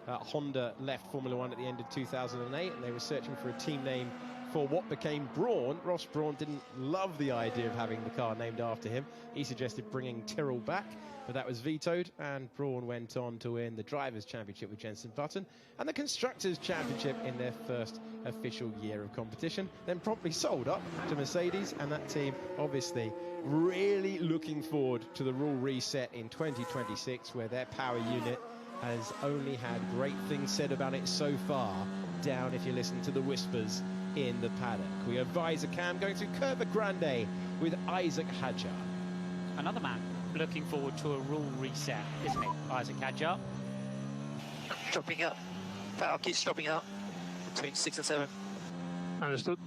Honda left Formula One at the end of 2008 and they were searching for a team name for what became Brawn. Ross Brawn didn't love the idea of having the car named after him. He suggested bringing Tyrrell back, but that was vetoed, and Brawn went on to win the Drivers' Championship with Jenson Button and the Constructors' Championship in their first official year of competition, then promptly sold up to Mercedes, and that team obviously really looking forward to the rule reset in 2026, where their power unit has only had great things said about it so far, down if you listen to the whispers in the paddock. We have Visor Cam going through Curva Grande with Isaac Hadjar. Another man looking forward to a rule reset, isn't it, Isaac Hadjar? Dropping up. Power keeps dropping out between 6 and 7. Understood.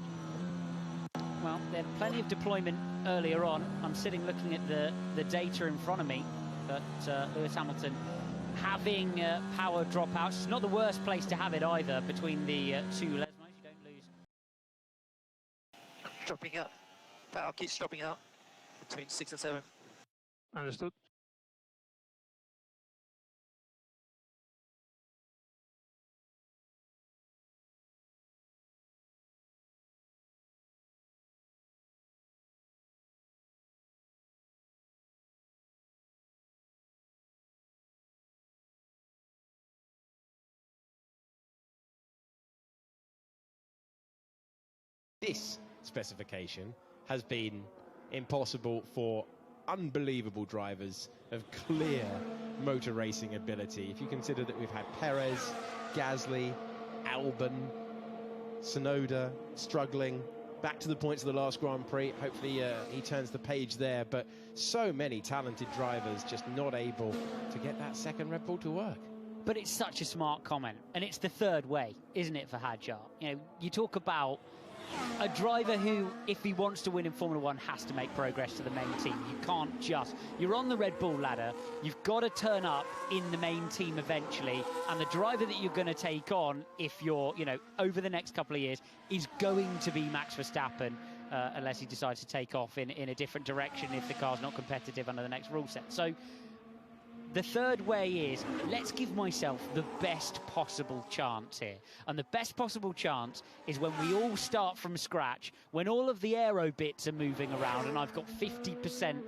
Well, there plenty of deployment earlier on. I'm sitting looking at the data in front of me, but Lewis Hamilton having power dropouts. It's not the worst place to have it either between the two Lesmos. You don't lose. Dropping up. Power keeps dropping out between 6 and 7. Understood. This specification has been impossible for unbelievable drivers of clear motor racing ability. If you consider that we've had Perez, Gasly, Albon, Tsunoda struggling, back to the points of the last Grand Prix. Hopefully he turns the page there, but so many talented drivers just not able to get that second Red Bull to work. But it's such a smart comment, and it's the third way, isn't it, for Hadjar? You know, you talk about a driver who, if he wants to win in Formula One, has to make progress to the main team. You can't just... You're on the Red Bull ladder. You've got to turn up in the main team eventually. And the driver that you're going to take on, if you're, you know, over the next couple of years, is going to be Max Verstappen, unless he decides to take off in a different direction if the car's not competitive under the next rule set. So the third way is, let's give myself the best possible chance here. And the best possible chance is when we all start from scratch, when all of the aero bits are moving around and I've got 50%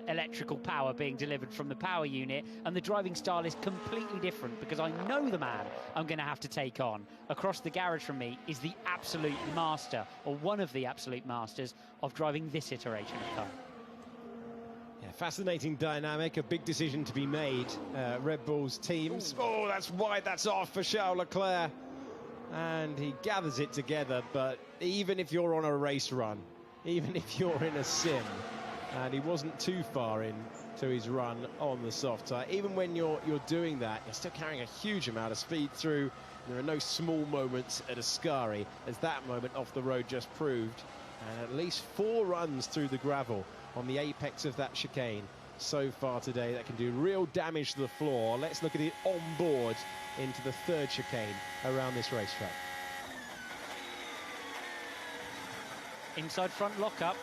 electrical power being delivered from the power unit, and the driving style is completely different, because I know the man I'm going to have to take on across the garage from me is the absolute master, or one of the absolute masters, of driving this iteration of car. Yeah, fascinating dynamic, a big decision to be made. Red Bull's teams. Oh, that's wide, that's off for Charles Leclerc. And he gathers it together, but even if you're on a race run, even if you're in a sim. And he wasn't too far in to his run on the soft tire. Even when you're doing that, you're still carrying a huge amount of speed through. There are no small moments at Ascari, as that moment off the road just proved. And at least 4 runs through the gravel on the apex of that chicane so far today that can do real damage to the floor. Let's look at it on board into the 3rd chicane around this racetrack. Inside front lockup,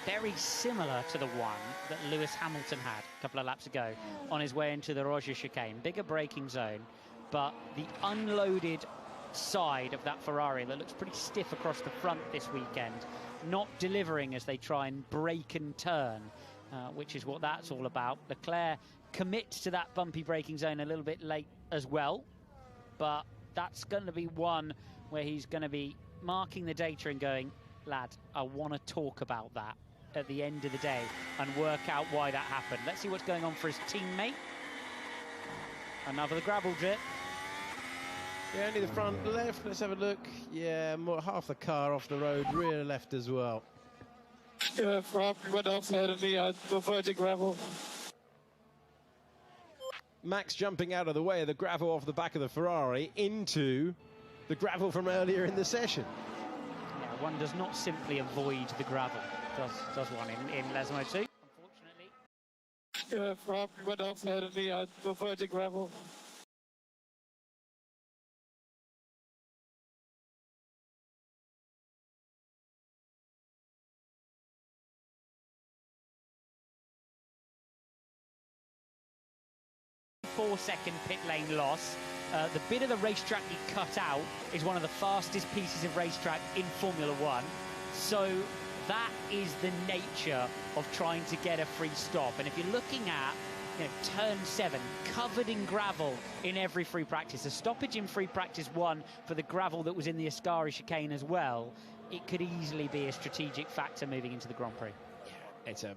very similar to the one that Lewis Hamilton had a couple of laps ago on his way into the Roger chicane. Bigger braking zone, but the unloaded side of that Ferrari that looks pretty stiff across the front this weekend, not delivering as they try and brake and turn, which is what that's all about. Leclerc commits to that bumpy braking zone a little bit late as well, but that's going to be one where he's going to be marking the data and going, lad, I want to talk about that at the end of the day and work out why that happened. Let's see what's going on for his teammate. Another gravel drip. Yeah, only the front left. Let's have a look. Yeah, more, half the car off the road, rear left as well. Yeah, Ferrari went off ahead of me. I prefer to gravel. Max jumping out of the way of the gravel off the back of the Ferrari into the gravel from earlier in the session. Yeah, one does not simply avoid the gravel. Does one in Lesmo 2, unfortunately. Yeah, Ferrari went off ahead of me. I prefer to gravel. Four-second pit lane loss. The bit of the racetrack he cut out is one of the fastest pieces of racetrack in Formula One. So that is the nature of trying to get a free stop. And if you're looking at turn 7, covered in gravel in every free practice, a stoppage in free practice 1 for the gravel that was in the Ascari chicane as well, it could easily be a strategic factor moving into the Grand Prix. It's a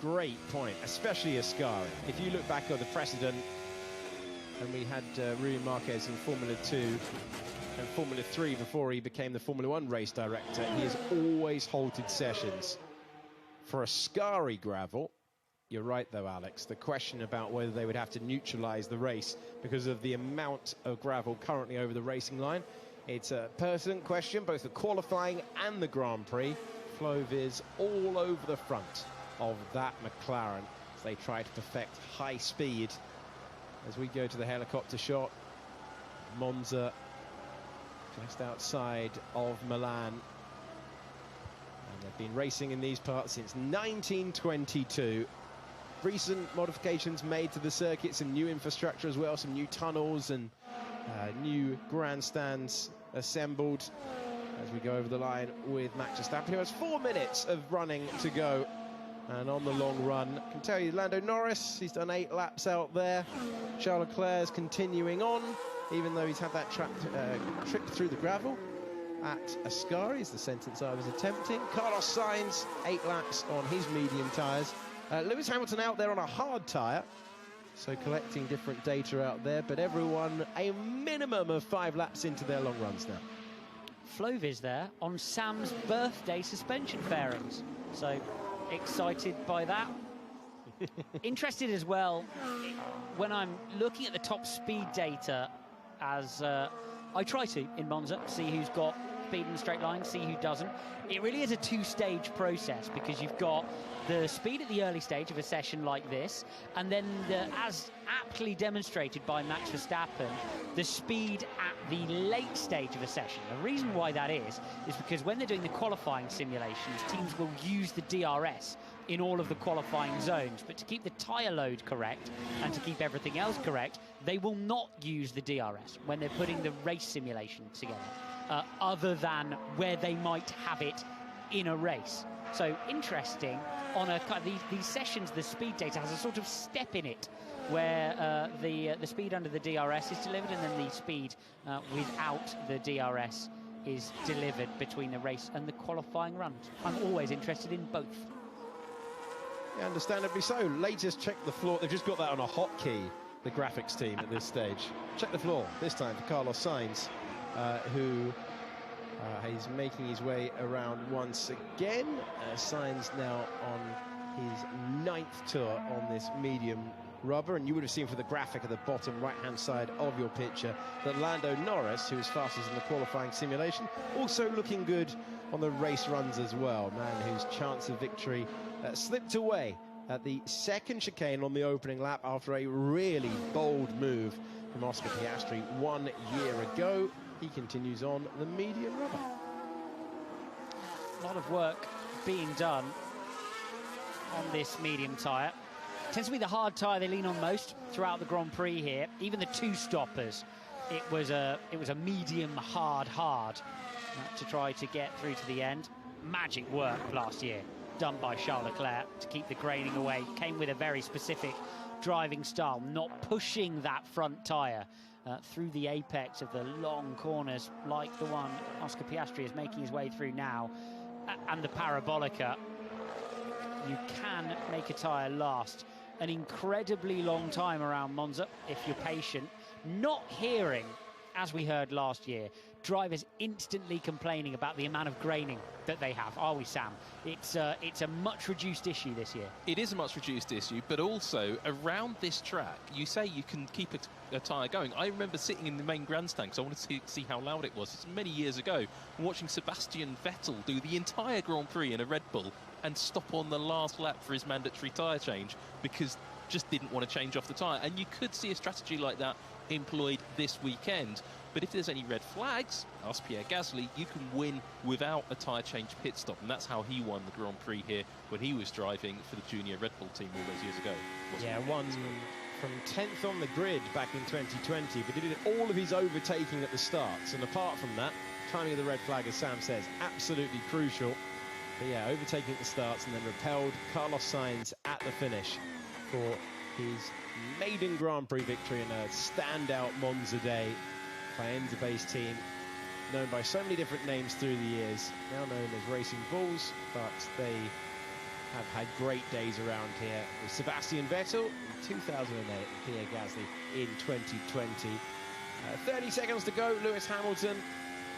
great point, especially Ascari. If you look back at the precedent, and we had Rui Marquez in Formula 2 and Formula 3 before he became the Formula 1 race director, he has always halted sessions. For Ascari gravel, you're right though, Alex, the question about whether they would have to neutralise the race because of the amount of gravel currently over the racing line. It's a pertinent question, both the qualifying and the Grand Prix. Flovers all over the front of that McLaren as they try to perfect high speed. As we go to the helicopter shot, Monza just outside of Milan. And they've been racing in these parts since 1922. Recent modifications made to the circuit, some new infrastructure as well, some new tunnels and new grandstands assembled as we go over the line with Max Verstappen, who has 4 minutes of running to go. And on the long run, I can tell you, Lando Norris, he's done 8 laps out there. Charles Leclerc's continuing on, even though he's had that trip through the gravel at Ascari, is the sentence I was attempting. Carlos Sainz, 8 laps on his medium tyres. Lewis Hamilton out there on a hard tyre, so collecting different data out there, but everyone a minimum of 5 laps into their long runs now. Flovis there on Sam's birthday suspension fairings, so excited by that. Interested as well when I'm looking at the top speed data, as I try to in Monza, see who's got speed in the straight line, see who doesn't. It really is a 2-stage process, because you've got the speed at the early stage of a session like this, and then as aptly demonstrated by Max Verstappen, the speed at the late stage of a session. The reason why that is because when they're doing the qualifying simulations, teams will use the DRS in all of the qualifying zones, but to keep the tyre load correct and to keep everything else correct, they will not use the DRS when they're putting the race simulation together, other than where they might have it in a race. So interesting, on these sessions, the speed data has a sort of step in it, where the speed under the DRS is delivered, and then the speed without the DRS is delivered between the race and the qualifying runs. I'm always interested in both. Yeah, understandably so. Latest check the floor. They've just got that on a hotkey, the graphics team at this stage. Check the floor, this time for Carlos Sainz, who He's making his way around once again. Sainz now on his 9th tour on this medium rubber, and you would have seen from the graphic at the bottom right-hand side of your picture that Lando Norris, who was fastest in the qualifying simulation, also looking good on the race runs as well. Man whose chance of victory slipped away at the second chicane on the opening lap after a really bold move from Oscar Piastri 1 year ago. He continues on the medium rubber. A lot of work being done on this medium tyre. Tends to be the hard tyre they lean on most throughout the Grand Prix here. Even the two stoppers, it was a medium hard to try to get through to the end. Magic work last year done by Charles Leclerc to keep the graining away. Came with a very specific driving style, not pushing that front tyre through the apex of the long corners like the one Oscar Piastri is making his way through now, and the Parabolica. You can make a tyre last an incredibly long time around Monza if you're patient. Not hearing, as we heard last year, drivers instantly complaining about the amount of graining that they have, are we, Sam? It's a much reduced issue this year. It is a much reduced issue, but also around this track, you say you can keep a tyre going. I remember sitting in the main grandstand because I wanted to see how loud it was. It's many years ago, watching Sebastian Vettel do the entire Grand Prix in a Red Bull and stop on the last lap for his mandatory tyre change because just didn't want to change off the tyre. And you could see a strategy like that employed this weekend. But if there's any red flags, ask Pierre Gasly, you can win without a tyre change pit stop. And that's how he won the Grand Prix here when he was driving for the junior Red Bull team all those years ago. Yeah, won from 10th on the grid back in 2020, but he did all of his overtaking at the starts. And apart from that, timing of the red flag, as Sam says, absolutely crucial. But yeah, overtaking at the starts and then repelled Carlos Sainz at the finish for his maiden Grand Prix victory in a standout Monza day. Faenza-based team, known by so many different names through the years, now known as Racing Bulls, but they have had great days around here with Sebastian Vettel in 2008 and Pierre Gasly in 2020. 30 seconds to go, Lewis Hamilton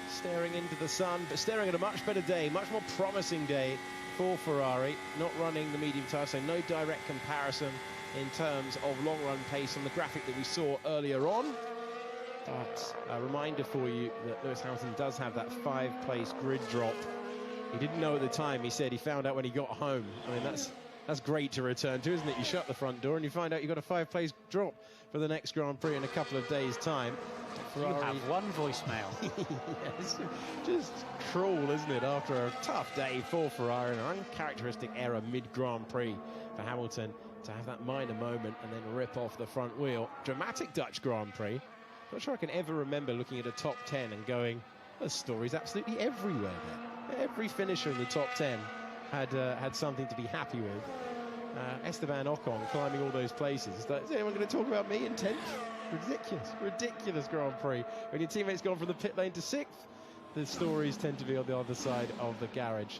staring into the sun, but staring at a much better day, much more promising day for Ferrari, not running the medium tyre, so no direct comparison in terms of long-run pace on the graphic that we saw earlier on. But a reminder for you that Lewis Hamilton does have that 5-place grid drop. He didn't know at the time. He said he found out when he got home. I mean, that's great to return to, isn't it? You shut the front door and you find out you've got a 5-place drop for the next Grand Prix in a couple of days' time. Ferrari... You have one voicemail. Yes, just cruel, isn't it? After a tough day for Ferrari, an uncharacteristic error mid-Grand Prix for Hamilton to have that minor moment and then rip off the front wheel. Dramatic Dutch Grand Prix. Not sure I can ever remember looking at a top 10 and going, the story's absolutely everywhere there. Every finisher in the top 10 had something to be happy with. Esteban Ocon climbing all those places. Is anyone going to talk about me in 10th? Ridiculous Grand Prix. When your teammate's gone from the pit lane to 6th, the stories tend to be on the other side of the garage.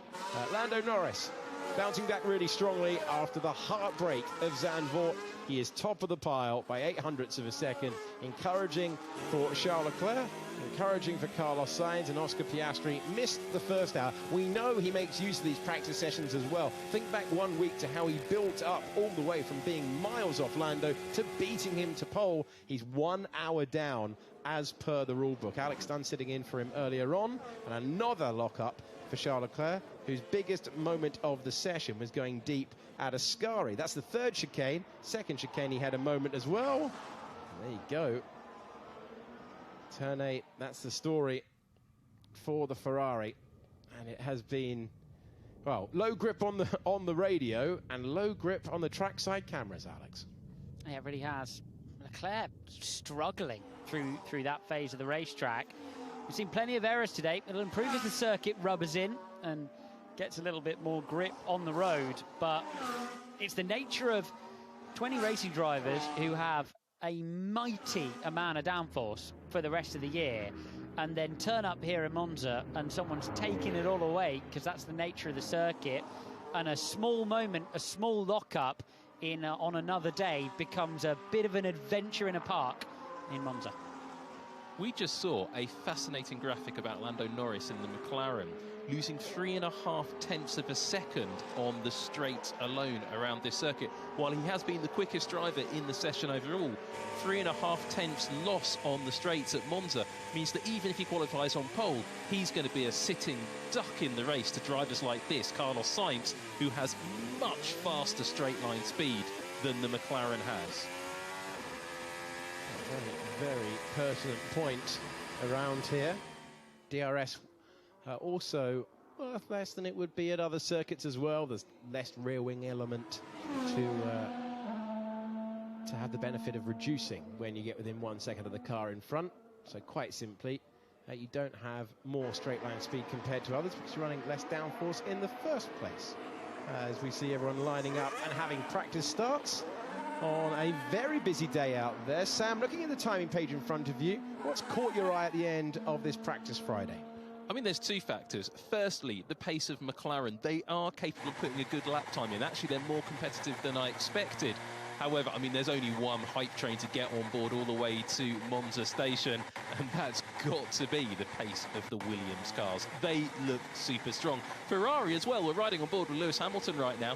Lando Norris bouncing back really strongly after the heartbreak of Zandvoort. He is top of the pile by 0.08 of a second. Encouraging for Charles Leclerc, encouraging for Carlos Sainz, and Oscar Piastri missed the first hour. We know he makes use of these practice sessions as well. Think back 1 week to how he built up all the way from being miles off Lando to beating him to pole. He's 1 hour down as per the rule book. Alex Dunn sitting in for him earlier on, and another lock-up for Charles Leclerc, whose biggest moment of the session was going deep at Ascari. That's the third chicane. Second chicane, he had a moment as well. And there you go. Turn 8, that's the story for the Ferrari. And it has been, well, low grip on the radio and low grip on the trackside cameras, Alex. Yeah, it really has. Leclerc struggling through that phase of the racetrack. We've seen plenty of errors today. It'll improve as the circuit rubbers in and gets a little bit more grip on the road. But it's the nature of 20 racing drivers who have a mighty amount of downforce for the rest of the year and then turn up here in Monza and someone's taking it all away because that's the nature of the circuit, and a small moment, a small lock-up on another day becomes a bit of an adventure in a park in Monza. We just saw a fascinating graphic about Lando Norris in the McLaren, losing 3.5 tenths of a second on the straight alone around this circuit. While he has been the quickest driver in the session overall, 3.5 tenths loss on the straights at Monza means that even if he qualifies on pole, he's going to be a sitting duck in the race to drivers like this, Carlos Sainz, who has much faster straight line speed than the McLaren has. A very, very pertinent point around here. DRS also worth less than it would be at other circuits as well. There's less rear wing element to have the benefit of reducing when you get within 1 second of the car in front. So quite simply, you don't have more straight line speed compared to others because you're running less downforce in the first place. As we see everyone lining up and having practice starts on a very busy day out there. Sam, looking at the timing page in front of you, what's caught your eye at the end of this practice Friday? I mean, there's two factors. Firstly, the pace of McLaren. They are capable of putting a good lap time in. Actually, they're more competitive than I expected. However, I mean, there's only one hype train to get on board all the way to Monza station, and that's got to be the pace of the Williams cars. They look super strong. Ferrari as well, we're riding on board with Lewis Hamilton right now.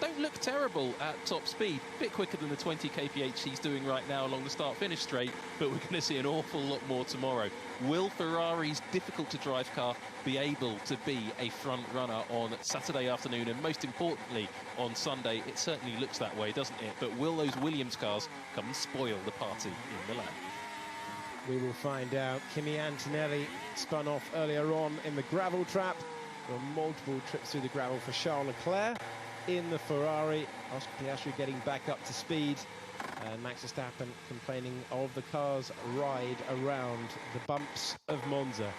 Don't look terrible at top speed. A bit quicker than the 20 kph he's doing right now along the start-finish straight, but we're going to see an awful lot more tomorrow. Will Ferrari's difficult-to-drive car be able to be a front runner on Saturday afternoon, and most importantly on Sunday? It certainly looks that way, doesn't it? But will those Williams cars come and spoil the party in Milan? We will find out. Kimi Antonelli spun off earlier on in the gravel trap. There were multiple trips through the gravel for Charles Leclerc in the Ferrari. Oscar Piastri getting back up to speed, and Max Verstappen complaining of the car's ride around the bumps of Monza.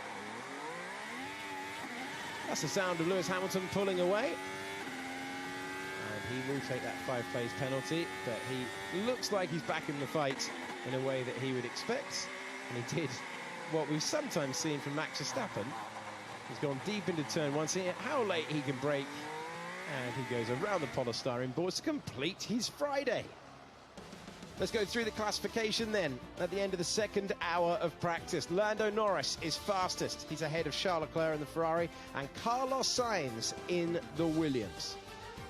That's the sound of Lewis Hamilton pulling away, and he will take that 5-place penalty, but he looks like he's back in the fight in a way that he would expect, and he did what we've sometimes seen from Max Verstappen. He's gone deep into turn one, seeing how late he can brake, and he goes around the polystyrene boards to complete his Friday. Let's go through the classification then. At the end of the second hour of practice, Lando Norris is fastest. He's ahead of Charles Leclerc in the Ferrari and Carlos Sainz in the Williams.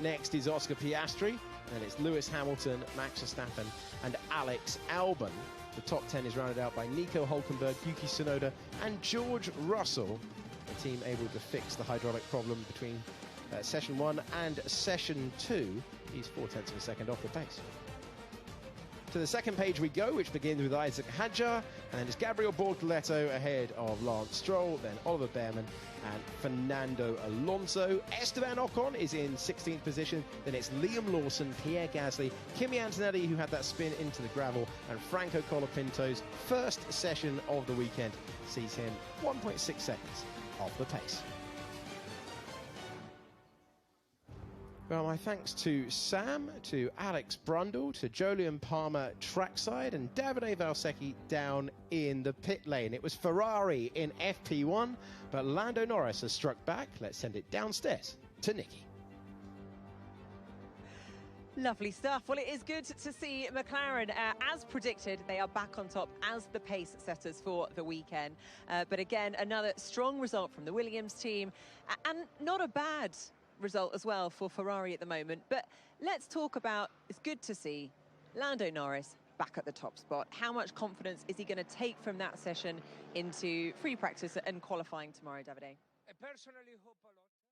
Next is Oscar Piastri, and it's Lewis Hamilton, Max Verstappen and Alex Albon. The top 10 is rounded out by Nico Hülkenberg, Yuki Tsunoda and George Russell. The team able to fix the hydraulic problem between Session 1 and Session 2. He's 4/10 of a second off the pace. To the second page we go, which begins with Isaac Hadjar, and then it's Gabriel Bortoleto ahead of Lance Stroll, then Oliver Behrman and Fernando Alonso. Esteban Ocon is in 16th position, then it's Liam Lawson, Pierre Gasly, Kimi Antonelli, who had that spin into the gravel, and Franco Colapinto's first session of the weekend sees him 1.6 seconds off the pace. Well, my thanks to Sam, to Alex Brundle, to Jolyon Palmer trackside, and Davide Valsecchi down in the pit lane. It was Ferrari in FP1, but Lando Norris has struck back. Let's send it downstairs to Nikki. Lovely stuff. Well, it is good to see McLaren, as predicted, they are back on top as the pace setters for the weekend. But again, another strong result from the Williams team, and not a bad result as well for Ferrari at the moment. But let's talk about, it's good to see Lando Norris back at the top spot. How much confidence is he going to take from that session into free practice and qualifying tomorrow, Davide? I personally hope a lot.